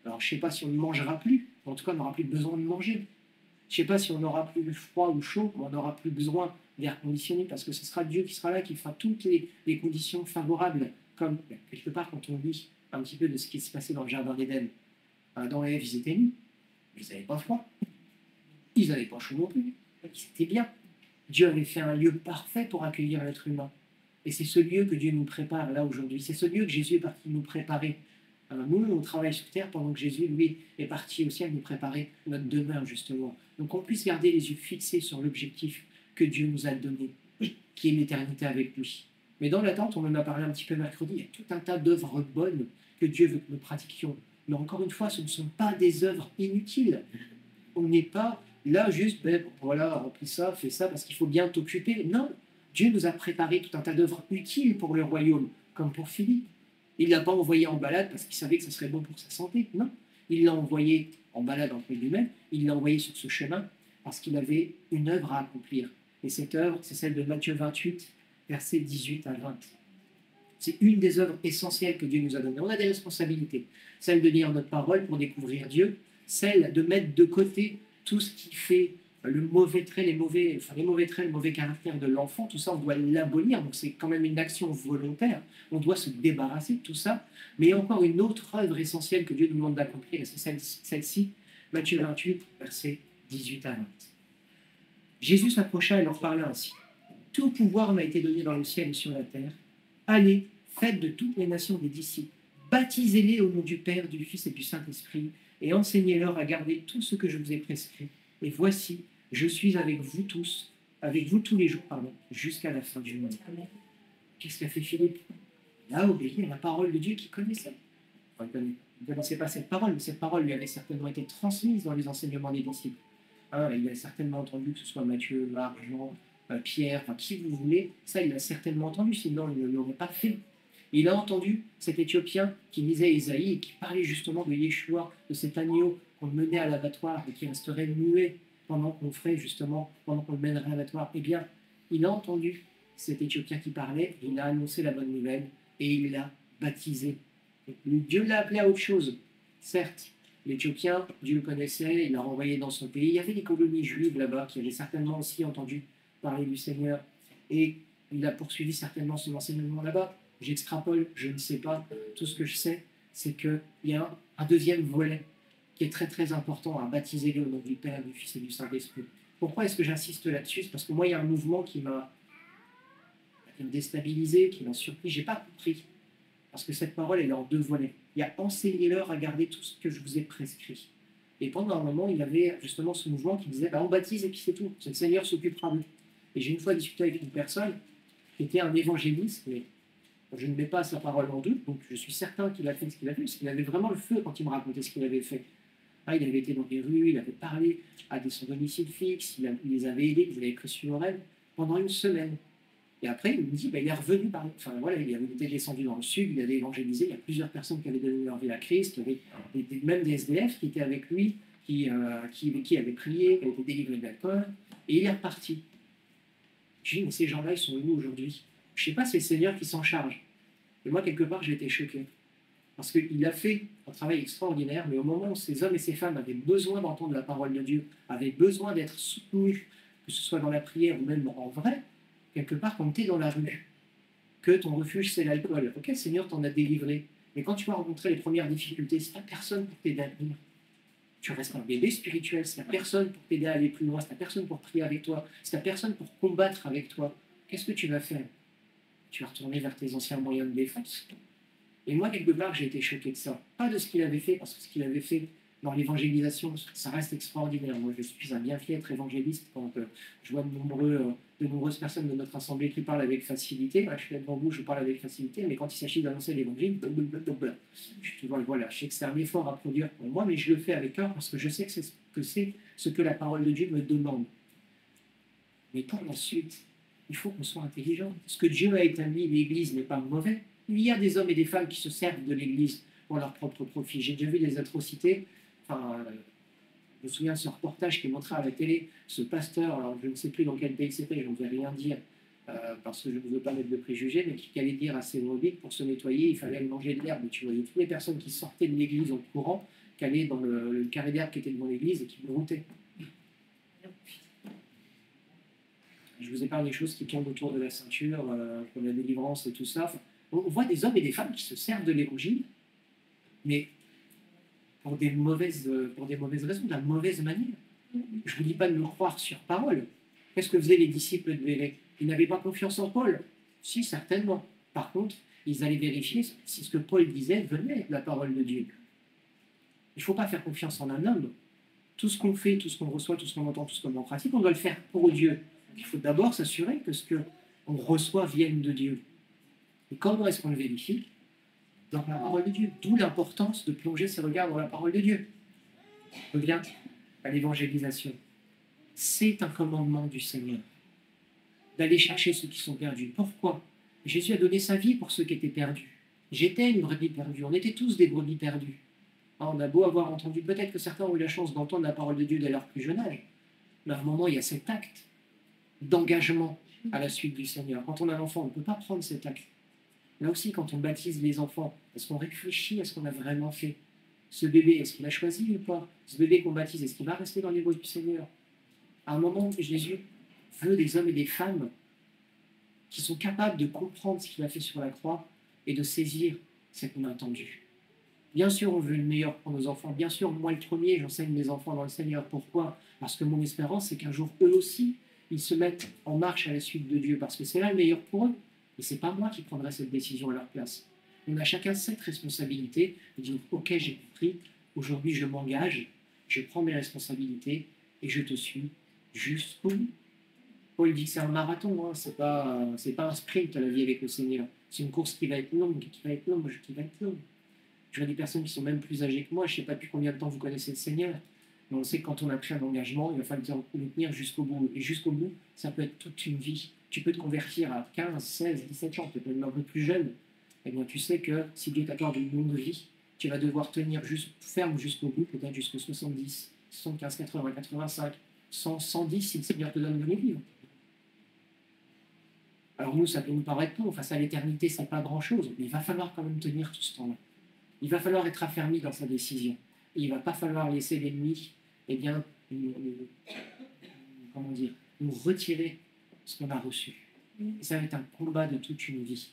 Alors je ne sais pas si on ne mangera plus, en tout cas on n'aura plus besoin de manger. Je ne sais pas si on n'aura plus froid ou chaud, ou on n'aura plus besoin d'air conditionné parce que ce sera Dieu qui sera là, qui fera toutes les conditions favorables. Comme quelque part quand on lit un petit peu de ce qui se passait dans le jardin d'Éden. Dans les Ève, ils étaient nus, ils n'avaient pas froid, ils n'avaient pas chaud non plus, ils étaient bien. Dieu avait fait un lieu parfait pour accueillir l'être humain. Et c'est ce lieu que Dieu nous prépare là aujourd'hui. C'est ce lieu que Jésus est parti nous préparer. Nous, on travaille sur terre pendant que Jésus, lui, est parti au ciel nous préparer notre demeure, justement. Donc qu'on puisse garder les yeux fixés sur l'objectif que Dieu nous a donné, qui est l'éternité avec lui. Mais dans l'attente, on en a parlé un petit peu mercredi, il y a tout un tas d'œuvres bonnes que Dieu veut que nous pratiquions. Mais encore une fois, ce ne sont pas des œuvres inutiles. On n'est pas là juste, voilà, remplis ça, fais ça, parce qu'il faut bien t'occuper. Non, Dieu nous a préparé tout un tas d'œuvres utiles pour le royaume, comme pour Philippe. Il ne l'a pas envoyé en balade parce qu'il savait que ce serait bon pour sa santé. Non, il l'a envoyé en balade entre lui-même, il l'a envoyé sur ce chemin parce qu'il avait une œuvre à accomplir. Et cette œuvre, c'est celle de Matthieu 28, versets 18 à 20. C'est une des œuvres essentielles que Dieu nous a données. On a des responsabilités. Celle de lire notre parole pour découvrir Dieu, celle de mettre de côté tout ce qui fait le mauvais trait, les mauvais traits, le mauvais caractère de l'enfant, tout ça, on doit l'abolir. Donc c'est quand même une action volontaire. On doit se débarrasser de tout ça. Mais il y a encore une autre œuvre essentielle que Dieu nous demande d'accomplir, et c'est celle-ci, Matthieu 28, versets 18 à 20. Jésus s'approcha et leur parla ainsi. Tout pouvoir m'a été donné dans le ciel et sur la terre. Allez, faites de toutes les nations des disciples. Baptisez-les au nom du Père, du Fils et du Saint-Esprit, et enseignez-leur à garder tout ce que je vous ai prescrit. Et voici, je suis avec vous tous les jours, jusqu'à la fin du monde. Qu'est-ce qu'a fait Philippe? Il a obéi à la parole de Dieu qu'il connaissait. Enfin, il ne connaissait pas cette parole, mais cette parole lui avait certainement été transmise dans les enseignements des disciples. Il a certainement entendu, que ce soit Matthieu, Marc, Jean, Pierre, qui vous voulez, ça il l'a certainement entendu, sinon il ne l'aurait pas fait. Il a entendu cet Éthiopien qui lisait Ésaïe et qui parlait justement de Yeshua, de cet agneau qu'on menait à l'abattoir et qui resterait muet pendant qu'on le mènerait à l'abattoir. Eh bien, il a entendu cet Éthiopien qui parlait, il a annoncé la bonne nouvelle et il l'a baptisé. Et Dieu l'a appelé à autre chose, certes. L'Éthiopien, Dieu le connaissait, il l'a renvoyé dans son pays. Il y avait des colonies juives là-bas qui avaient certainement aussi entendu parler du Seigneur. Et il a poursuivi certainement son enseignement là-bas. J'extrapole, je ne sais pas. Tout ce que je sais, c'est qu'il y a un deuxième volet qui est très très important à baptiser le nom du Père, du Fils et du Saint-Esprit. Pourquoi est-ce que j'insiste là-dessus? Parce que moi, il y a un mouvement qui m'a déstabilisé, qui m'a surpris. Je n'ai pas compris. Parce que cette parole, elle est en deux volets. Il y a enseignez-leur à garder tout ce que je vous ai prescrit. Et pendant un moment, il y avait justement ce mouvement qui disait bah, on baptise et puis c'est tout. Le Seigneur s'occupera de nous. Et j'ai une fois discuté avec une personne qui était un évangéliste, mais je ne mets pas sa parole en doute, donc je suis certain qu'il a fait ce qu'il a fait, parce qu'il avait vraiment le feu quand il me racontait ce qu'il avait fait. Ah, il avait été dans les rues, il avait parlé à des sans domicile fixe, il les avait aidés, il avait écrit sur elle pendant une semaine. Et après, il me dit, bah, il est revenu par. Enfin voilà, il avait été descendu dans le sud, il avait évangélisé, il y a plusieurs personnes qui avaient donné leur vie à Christ, il y avait même des SDF qui étaient avec lui, qui avaient prié, qui avaient été délivrés de l'alcool, et il est reparti. Je dis, mais ces gens-là, ils sont où aujourd'hui? Je ne sais pas, c'est le Seigneur qui s'en charge. Et moi, quelque part, j'ai été choqué. Parce qu'il a fait un travail extraordinaire, mais au moment où ces hommes et ces femmes avaient besoin d'entendre la parole de Dieu, avaient besoin d'être soutenus, que ce soit dans la prière ou même en vrai, quelque part, quand tu es dans la rue, que ton refuge, c'est l'alcool. Ok, Seigneur t'en a délivré. Mais quand tu vas rencontrer les premières difficultés, c'est pas personne pour t'aider à venir. Tu restes un bébé spirituel, c'est la personne pour t'aider à aller plus loin, c'est la personne pour prier avec toi, c'est la personne pour combattre avec toi. Qu'est-ce que tu vas faire? Tu vas retourner vers tes anciens moyens de défense. Et moi, quelque part, j'ai été choqué de ça. Pas de ce qu'il avait fait, parce que ce qu'il avait fait dans l'évangélisation, ça reste extraordinaire. Moi, je suis un bien fier évangéliste quand je vois de nombreuses personnes de notre assemblée qui parlent avec facilité. Moi, je suis là devant vous, je parle avec facilité, mais quand il s'agit d'annoncer l'évangile, voilà, je sais que c'est un effort à produire pour moi, mais je le fais avec cœur parce que je sais que c'est ce que la parole de Dieu me demande. Mais pour la suite, il faut qu'on soit intelligent. Ce que Dieu a établi, l'Église n'est pas mauvais. Il y a des hommes et des femmes qui se servent de l'Église pour leur propre profit. J'ai déjà vu des atrocités. Enfin, je me souviens de ce reportage qui montrait à la télé ce pasteur, alors je ne sais plus dans quel pays c'était, je ne vais rien dire parce que je ne veux pas mettre de préjugés, mais qui allait dire à ses brebis que pour se nettoyer, il fallait aller manger de l'herbe. Tu voyais toutes les personnes qui sortaient de l'église en courant, qui allaient dans le carré d'herbe qui était devant l'église et qui broutaient. Je vous épargne les choses qui tournent autour de la ceinture, comme la délivrance et tout ça. Enfin, on voit des hommes et des femmes qui se servent de l'évangile, mais pour des mauvaises raisons, de la mauvaise manière. Je ne vous dis pas de me croire sur parole. Qu'est-ce que faisaient les disciples de Vélé? Ils n'avaient pas confiance en Paul. Si, certainement. Par contre, ils allaient vérifier si ce que Paul disait venait de la parole de Dieu. Il ne faut pas faire confiance en un homme. Tout ce qu'on fait, tout ce qu'on reçoit, tout ce qu'on entend, tout ce qu'on en pratique, on doit le faire pour Dieu. Il faut d'abord s'assurer que ce qu'on reçoit vienne de Dieu. Et comment est-ce qu'on le vérifie? Dans la parole de Dieu. D'où l'importance de plonger ses regards dans la parole de Dieu. On revient à l'évangélisation. C'est un commandement du Seigneur d'aller chercher ceux qui sont perdus. Pourquoi? Jésus a donné sa vie pour ceux qui étaient perdus. J'étais une brebis perdue. On était tous des brebis perdues. On a beau avoir entendu, peut-être que certains ont eu la chance d'entendre la parole de Dieu dès leur plus jeune âge, mais à un moment, il y a cet acte d'engagement à la suite du Seigneur. Quand on a un enfant, on ne peut pas prendre cet acte. Là aussi, quand on baptise les enfants, est-ce qu'on réfléchit à ce qu'on a vraiment fait? Ce bébé, est-ce qu'il a choisi ou pas? Ce bébé qu'on baptise, est-ce qu'il va rester dans les voies du Seigneur? À un moment, Jésus veut des hommes et des femmes qui sont capables de comprendre ce qu'il a fait sur la croix et de saisir ce qu'on a entendu. Bien sûr, on veut le meilleur pour nos enfants. Bien sûr, moi le premier, j'enseigne mes enfants dans le Seigneur. Pourquoi? Parce que mon espérance, c'est qu'un jour, eux aussi, ils se mettent en marche à la suite de Dieu, parce que c'est là le meilleur pour eux. Et ce n'est pas moi qui prendrai cette décision à leur place. On a chacun cette responsabilité de dire, ok, j'ai compris, aujourd'hui je m'engage, je prends mes responsabilités et je te suis jusqu'au bout. Paul dit que c'est un marathon, hein. C'est pas un sprint la vie avec le Seigneur. C'est une course qui va être longue, qui va être longue. Je vois des personnes qui sont même plus âgées que moi, je ne sais pas depuis combien de temps vous connaissez le Seigneur, mais on sait que quand on a pris un engagement, il va falloir le tenir jusqu'au bout. Et jusqu'au bout, ça peut être toute une vie. Tu peux te convertir à 15, 16, 17 ans, peut-être même un peu plus jeune. Eh bien, tu sais que si Dieu t'accorde une longue vie, tu vas devoir tenir ferme jusqu'au bout, peut-être jusqu'à 70, 75, 80, 85, 100, 110 si le Seigneur te donne de vivre. Alors nous, ça peut nous paraître long, face à l'éternité, c'est pas grand-chose, mais il va falloir quand même tenir tout ce temps-là. Il va falloir être affermi dans sa décision. Et il ne va pas falloir laisser l'ennemi, eh bien, nous retirer ce qu'on a reçu. Ça va être un combat de toute une vie.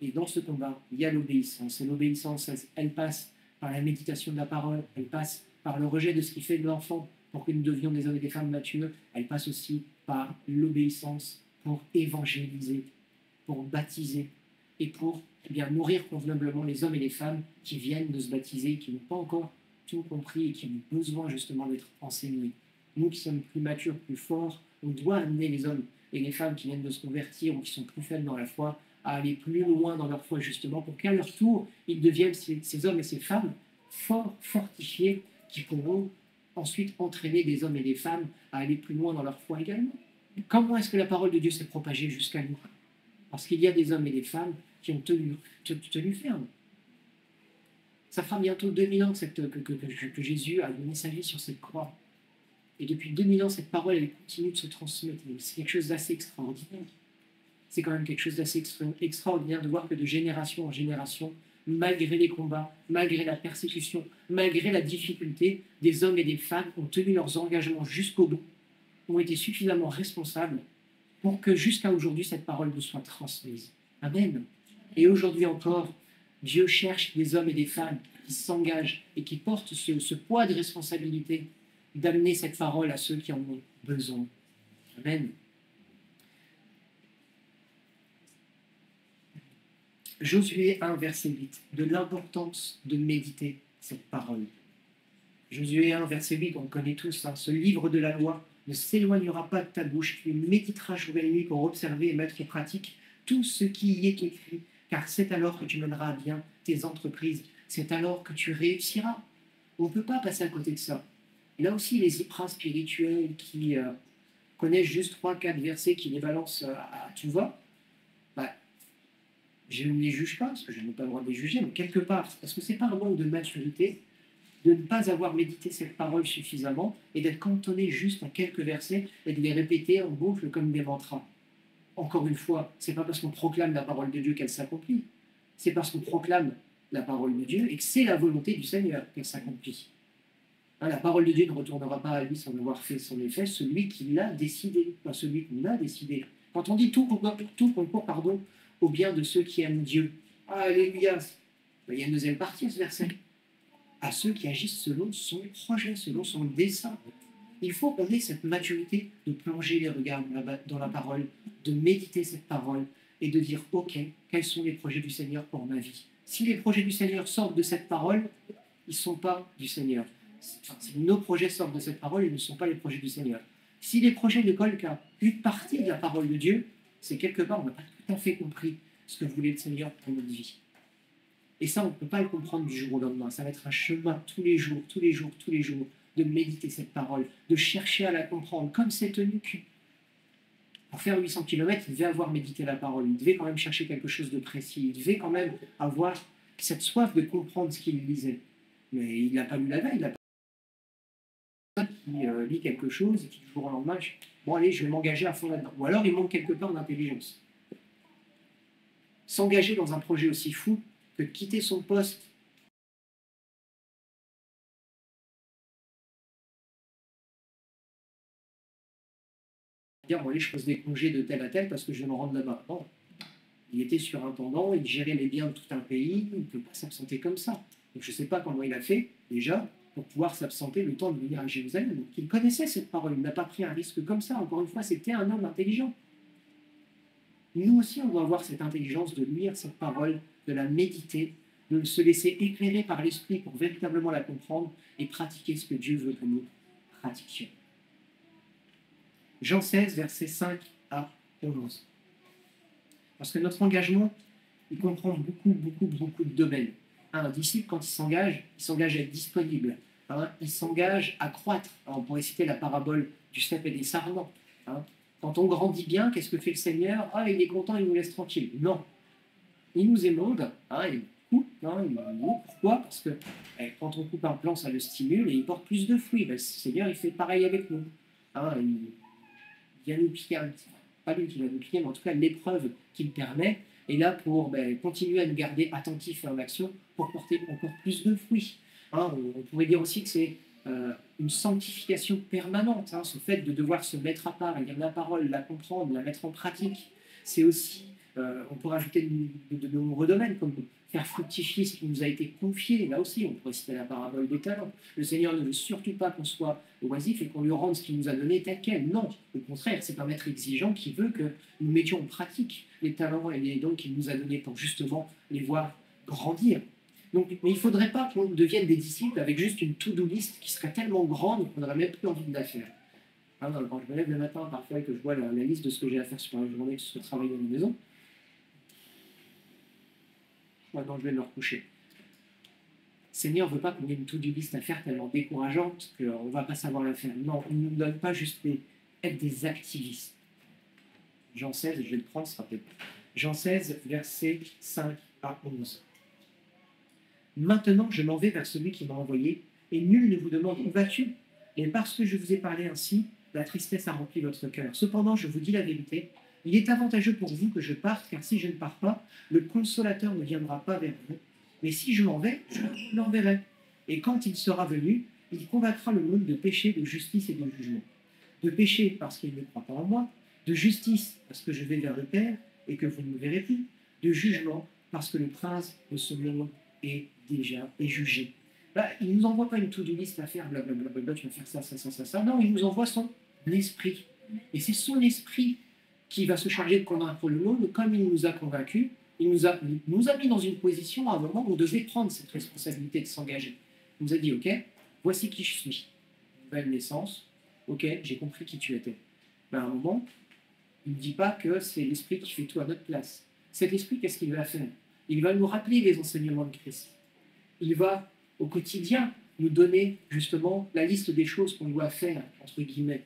Et dans ce combat, il y a l'obéissance. Et l'obéissance, elle passe par la méditation de la parole, elle passe par le rejet de ce qui fait de l'enfant pour que nous devions des hommes et des femmes matures, elle passe aussi par l'obéissance pour évangéliser, pour baptiser et pour bien, nourrir convenablement les hommes et les femmes qui viennent de se baptiser, qui n'ont pas encore tout compris et qui ont besoin justement d'être enseignés. Nous qui sommes plus matures, plus forts, on doit amener les hommes et les femmes qui viennent de se convertir ou qui sont plus faibles dans la foi à aller plus loin dans leur foi justement pour qu'à leur tour, ils deviennent ces hommes et ces femmes forts, fortifiés, qui pourront ensuite entraîner des hommes et des femmes à aller plus loin dans leur foi également. Comment est-ce que la parole de Dieu s'est propagée jusqu'à nous? Parce qu'il y a des hommes et des femmes qui ont tenu ferme. Ça fera bientôt 2000 ans que Jésus a donné sa vie sur cette croix. Et depuis 2000 ans, cette parole, elle continue de se transmettre. C'est quelque chose d'assez extraordinaire. C'est quand même quelque chose d'assez extraordinaire de voir que de génération en génération, malgré les combats, malgré la persécution, malgré la difficulté, des hommes et des femmes ont tenu leurs engagements jusqu'au bout, ont été suffisamment responsables pour que jusqu'à aujourd'hui, cette parole nous soit transmise. Amen. Et aujourd'hui encore, Dieu cherche des hommes et des femmes qui s'engagent et qui portent ce poids de responsabilité d'amener cette parole à ceux qui en ont besoin. Amen. Josué 1, verset 8, de l'importance de méditer cette parole. Josué 1, verset 8, on le connaît tous, ce livre de la loi ne s'éloignera pas de ta bouche, tu méditeras jour et nuit pour observer et mettre en pratique tout ce qui y est écrit, car c'est alors que tu mèneras à bien tes entreprises, c'est alors que tu réussiras. On ne peut pas passer à côté de ça. Et là aussi, les ipras spirituels qui connaissent juste 3-4 versets, qui les balancent à tout va, je ne les juge pas, parce que je n'ai pas le droit de les juger, mais quelque part, parce que c'est pas un manque de maturité de ne pas avoir médité cette parole suffisamment et d'être cantonné juste à quelques versets et de les répéter en boucle comme des mantras. Encore une fois, c'est pas parce qu'on proclame la parole de Dieu qu'elle s'accomplit, c'est parce qu'on proclame la parole de Dieu et que c'est la volonté du Seigneur qu'elle s'accomplit. La parole de Dieu ne retournera pas à lui sans avoir fait son effet, celui qui l'a décidé, pas celui qui l'a décidé. Quand on dit tout concourt, au bien de ceux qui aiment Dieu. Alléluia. Il y a une deuxième partie à ce verset. À ceux qui agissent selon son projet, selon son dessein. Il faut qu'on ait cette maturité de plonger les regards dans la parole, de méditer cette parole et de dire, ok, quels sont les projets du Seigneur pour ma vie? Si les projets du Seigneur sortent de cette parole, ils ne sont pas du Seigneur. Si nos projets sortent de cette parole, ils ne sont pas les projets du Seigneur. Si les projets ne collent qu'à une partie de la parole de Dieu, c'est quelque part, on n'a pas tout à fait compris ce que voulait le Seigneur pour notre vie. Et ça, on ne peut pas le comprendre du jour au lendemain. Ça va être un chemin tous les jours, de méditer cette parole, de chercher à la comprendre, comme cet eunuque. Pour faire 800 km, il devait avoir médité la parole, il devait quand même chercher quelque chose de précis, il devait quand même avoir cette soif de comprendre ce qu'il lisait. Mais il n'a pas lu la veille, il n'a pas qui lit quelque chose et qui du jour au lendemain, bon allez, je vais m'engager à fond là-dedans. Ou alors il manque quelque part d'intelligence. S'engager dans un projet aussi fou que de quitter son poste dire, bon, allez, je pose des congés de tel à tel parce que je vais me rendre là-bas. Non. Il était surintendant, il gérait les biens de tout un pays, il ne peut pas s'absenter comme ça. Donc je ne sais pas comment il a fait, déjà, pour pouvoir s'absenter le temps de venir à Jérusalem. Donc il connaissait cette parole, il n'a pas pris un risque comme ça. Encore une fois, c'était un homme intelligent. Nous aussi, on doit avoir cette intelligence de lire cette parole, de la méditer, de se laisser éclairer par l'Esprit pour véritablement la comprendre et pratiquer ce que Dieu veut que nous pratiquions. Jean 16, versets 5 à 11. Parce que notre engagement, il comprend beaucoup de domaines. Un disciple, quand il s'engage à être disponible. Il s'engage à croître. Alors, on pourrait citer la parabole du cep et des sarments. Quand on grandit bien, qu'est-ce que fait le Seigneur? Il est content, il nous laisse tranquille. Non. Il nous émonde, il coupe. Pourquoi? Parce que quand on coupe un plant, ça le stimule et il porte plus de fruits. Le Seigneur, il fait pareil avec nous. Il vient nous piquer un petit peu. Pas lui qui va nous piquer, mais en tout cas l'épreuve qu'il permet est là pour continuer à nous garder attentifs et en action pour porter encore plus de fruits. On pourrait dire aussi que c'est une sanctification permanente, ce fait de devoir se mettre à part, lire la parole, la comprendre, la mettre en pratique, c'est aussi, on peut rajouter de nombreux domaines, comme faire fructifier ce qui nous a été confié. Là aussi, on pourrait citer la parabole des talents. Le Seigneur ne veut surtout pas qu'on soit oisif et qu'on lui rende ce qu'il nous a donné tel quel. Non, au contraire, c'est un maître exigeant qui veut que nous mettions en pratique les talents et les dons qu'il nous a donnés pour justement les voir grandir. Donc, mais il ne faudrait pas qu'on devienne des disciples avec juste une to-do list qui serait tellement grande qu'on n'aurait même plus envie de la faire. Ah non, quand je me lève le matin, parfois, et que je vois la liste de ce que j'ai à faire sur la journée, que ce soit travailler à la maison, maintenant je vais me recoucher. Le Seigneur ne veut pas qu'on ait une to-do list à faire tellement décourageante qu'on ne va pas savoir la faire. Non, il ne nous donne pas juste être des activistes. Jean 16, je vais le prendre, ce sera peut-être. Jean 16, versets 5 à 11. Maintenant, je m'en vais vers celui qui m'a envoyé, et nul ne vous demande où vas-tu. Et parce que je vous ai parlé ainsi, la tristesse a rempli votre cœur. Cependant, je vous dis la vérité, il est avantageux pour vous que je parte, car si je ne pars pas, le consolateur ne viendra pas vers vous. Mais si je m'en vais, je l'enverrai. Et quand il sera venu, il convaincra le monde de péché, de justice et de jugement. De péché parce qu'il ne croit pas en moi, de justice parce que je vais vers le Père et que vous ne me verrez plus, de jugement parce que le prince de ce monde est déjà jugé. Bah, il ne nous envoie pas une to-do list à faire, blablabla, tu vas faire ça, ça, ça, ça, ça. Non, il nous envoie son esprit. Et c'est son esprit qui va se charger de convaincre le monde, comme il nous a convaincus. Il nous a mis dans une position à un moment où on devait prendre cette responsabilité de s'engager. Il nous a dit, ok, voici qui je suis. Nouvelle naissance, ok, j'ai compris qui tu étais. Ben, à un moment, il ne dit pas que c'est l'esprit qui fait tout à notre place. Cet esprit, qu'est-ce qu'il va faire? Il va nous rappeler les enseignements de Christ. Il va, au quotidien, nous donner justement la liste des choses qu'on doit faire, entre guillemets.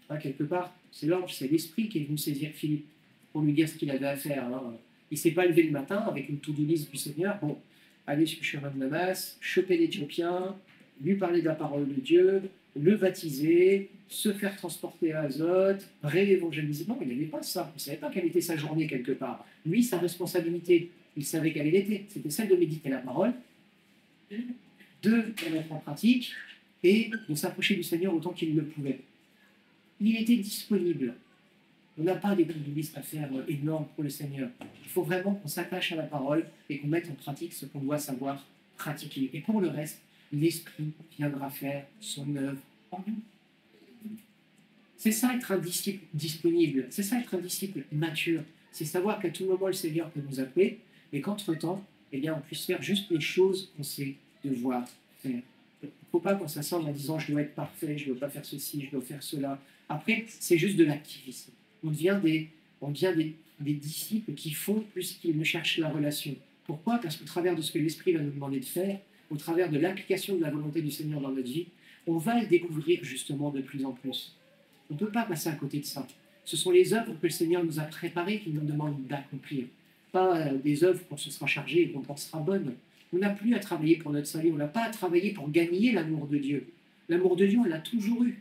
Hein, quelque part, c'est l'ange, c'est l'esprit qui est venu saisir Philippe pour lui dire ce qu'il avait à faire. Hein. Il ne s'est pas levé le matin avec une to-do list du Seigneur. Bon, aller sur le chemin de Damas, choper l'Éthiopien, lui parler de la parole de Dieu, le baptiser, se faire transporter à Azote, réévangéliser. Non, il n'avait pas ça. Il ne savait pas quelle était sa journée quelque part. Lui, sa responsabilité, il savait quelle elle était. C'était celle de méditer la parole, de la mettre en pratique et de s'approcher du Seigneur autant qu'il le pouvait. Il était disponible. On n'a pas des to-do list à faire énormes pour le Seigneur. Il faut vraiment qu'on s'attache à la parole et qu'on mette en pratique ce qu'on doit savoir pratiquer. Et pour le reste, l'Esprit viendra faire son œuvre en nous. C'est ça être un disciple disponible. C'est ça être un disciple mature. C'est savoir qu'à tout moment, le Seigneur peut nous appeler, mais qu'entre-temps, eh bien, on puisse faire juste les choses qu'on sait devoir faire. Il ne faut pas qu'on s'assemble en disant je dois être parfait, je ne dois pas faire ceci, je dois faire cela. Après, c'est juste de l'activisme. On devient des disciples qui font plus qu'ils ne cherchent la relation. Pourquoi? Parce qu'au travers de ce que l'Esprit va nous demander de faire, au travers de l'application de la volonté du Seigneur dans notre vie, on va le découvrir justement de plus en plus. On ne peut pas passer à côté de ça. Ce sont les œuvres que le Seigneur nous a préparées qu'il nous demande d'accomplir. Pas des œuvres qu'on se sera chargé et qu'on pensera bonnes. On n'a plus à travailler pour notre salut, on n'a pas à travailler pour gagner l'amour de Dieu. L'amour de Dieu, on l'a toujours eu.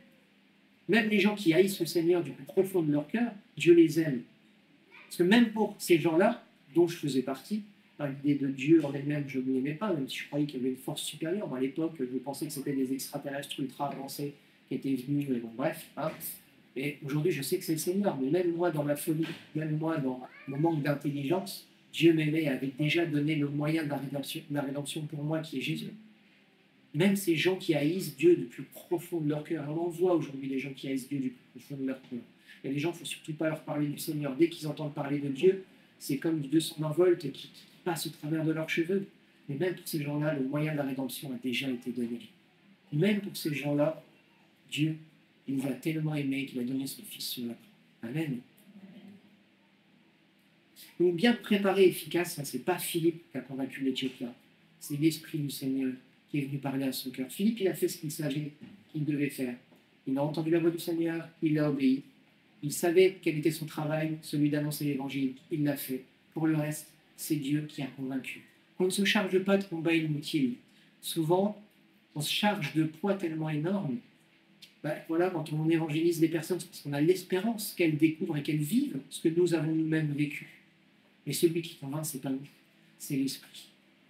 Même les gens qui haïssent le Seigneur du plus profond de leur cœur, Dieu les aime. Parce que même pour ces gens-là, dont je faisais partie, l'idée de Dieu en elle-même, je ne l'aimais pas, même si je croyais qu'il y avait une force supérieure. Moi, à l'époque, je pensais que c'était des extraterrestres ultra avancés qui étaient venus, bon, bref. Hein. Et aujourd'hui, je sais que c'est le Seigneur, mais même moi, dans ma folie, même moi, dans mon manque d'intelligence, Dieu m'aimait et avait déjà donné le moyen de la rédemption pour moi, qui est Jésus. Même ces gens qui haïssent Dieu du plus profond de leur cœur. Alors on voit aujourd'hui les gens qui haïssent Dieu du plus profond de leur cœur. Et les gens, il ne faut surtout pas leur parler du Seigneur. Dès qu'ils entendent parler de Dieu, c'est comme du 220 volts qui passe au travers de leurs cheveux. Mais même pour ces gens-là, le moyen de la rédemption a déjà été donné. Même pour ces gens-là, Dieu, il nous a tellement aimés qu'il a donné son Fils sur la croix. Amen. Donc bien préparé, efficace, ce n'est pas Philippe qui a convaincu l'Éthiopien. C'est l'Esprit du Seigneur qui est venu parler à son cœur. Philippe, il a fait ce qu'il savait qu'il devait faire. Il a entendu la voix du Seigneur, il a obéi. Il savait quel était son travail, celui d'annoncer l'Évangile. Il l'a fait. Pour le reste, c'est Dieu qui a convaincu. On ne se charge pas de combats inutiles. Souvent, on se charge de poids tellement énormes. Voilà, quand on évangélise les personnes, c'est parce qu'on a l'espérance qu'elles découvrent et qu'elles vivent ce que nous avons nous-mêmes vécu. Mais celui qui convainc, ce n'est pas nous, c'est l'Esprit.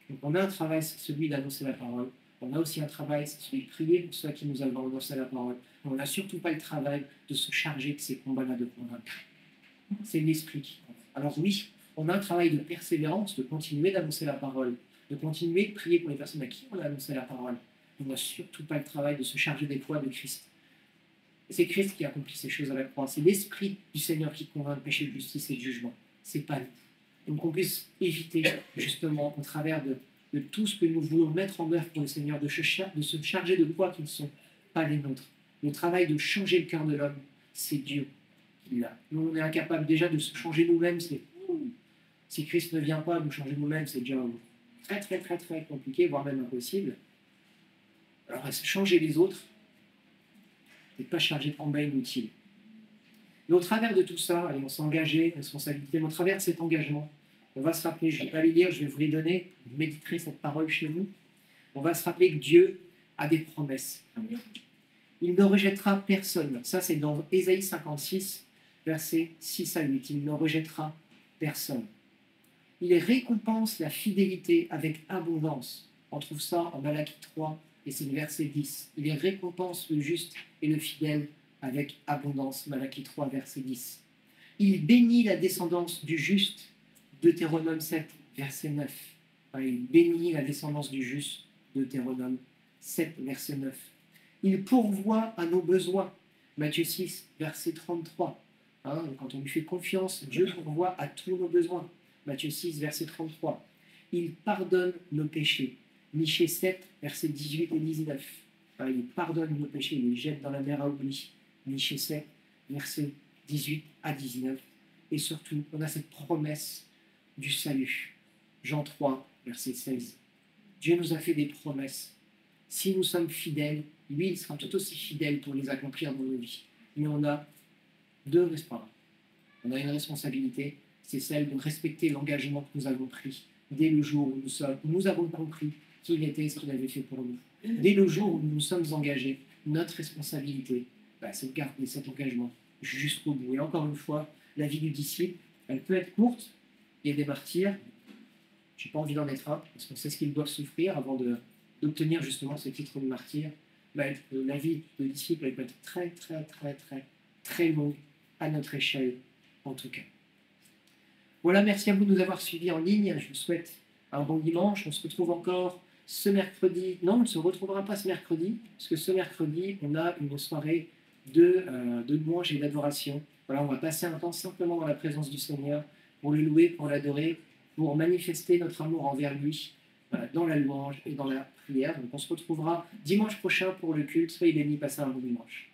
Donc on a un travail, c'est celui d'annoncer la parole. On a aussi un travail, c'est celui de prier pour ceux qui nous avons annoncé la parole. Mais on n'a surtout pas le travail de se charger de ces combats-là de convaincre. C'est l'Esprit qui compte. Alors oui, on a un travail de persévérance, de continuer d'annoncer la parole, de continuer de prier pour les personnes à qui on a annoncé la parole. On n'a surtout pas le travail de se charger des poids de Christ. C'est Christ qui accomplit ces choses à la croix. C'est l'Esprit du Seigneur qui convainc de péché, de justice et de jugement. C'est pas nous. Donc qu'on puisse éviter, justement, au travers de tout ce que nous voulons mettre en œuvre pour le Seigneur, de se charger de poids qui ne sont pas les nôtres. Le travail de changer le cœur de l'homme, c'est Dieu qui l'a. Nous, on est incapable déjà de se changer nous-mêmes. Si Christ ne vient pas nous changer nous-mêmes, c'est déjà très, très, très, très compliqué, voire même impossible. Alors, changer les autres, et pas charger en bain inutile. Mais au travers de tout ça, allez, on s'est engagé, responsabilité, mais au travers de cet engagement, on va se rappeler, je ne vais pas les lire, je vais vous les donner, vous méditerez cette parole chez vous. On va se rappeler que Dieu a des promesses. Il ne rejettera personne. Ça, c'est dans Ésaïe 56, versets 6 à 8. Il ne rejettera personne. Il récompense la fidélité avec abondance. On trouve ça en Malachie 3, et c'est le verset 10. Il récompense le juste et le fidèle avec abondance. Malachie 3, verset 10. Il bénit la descendance du juste. Deutéronome 7, verset 9. Il bénit la descendance du juste. Deutéronome 7, verset 9. Il pourvoit à nos besoins. Matthieu 6, verset 33. Quand on lui fait confiance, Dieu pourvoit à tous nos besoins. Matthieu 6, verset 33. Il pardonne nos péchés. Michée 7, versets 18 et 19. Il pardonne nos péchés, il les jette dans la mer à oubli. Michée 7, versets 18 à 19. Et surtout, on a cette promesse du salut. Jean 3, verset 16. Dieu nous a fait des promesses. Si nous sommes fidèles, lui, il sera tout aussi fidèle pour les accomplir dans nos vies. Mais on a deux responsabilités. On a une responsabilité, c'est celle de respecter l'engagement que nous avons pris dès le jour où nous avons compris qu'il était ce qu'il avait fait pour nous. Dès le jour où nous nous sommes engagés, notre responsabilité, c'est de garder cet engagement jusqu'au bout. Et encore une fois, la vie du disciple, elle peut être courte. Il y a des martyrs. Je n'ai pas envie d'en être un, parce qu'on sait ce qu'ils doivent souffrir avant d'obtenir justement ce titre de martyr. La vie de disciple, elle peut être très, très, très, très, très longue, à notre échelle, en tout cas. Voilà, merci à vous de nous avoir suivis en ligne. Je vous souhaite un bon dimanche. On se retrouve encore ce mercredi. Non, on ne se retrouvera pas ce mercredi, parce que ce mercredi, on a une soirée de louange et d'adoration. Voilà, on va passer un temps simplement dans la présence du Seigneur, pour le louer, pour l'adorer, pour manifester notre amour envers lui, dans la louange et dans la prière. Donc on se retrouvera dimanche prochain pour le culte. Soyez bénis, passez un bon dimanche.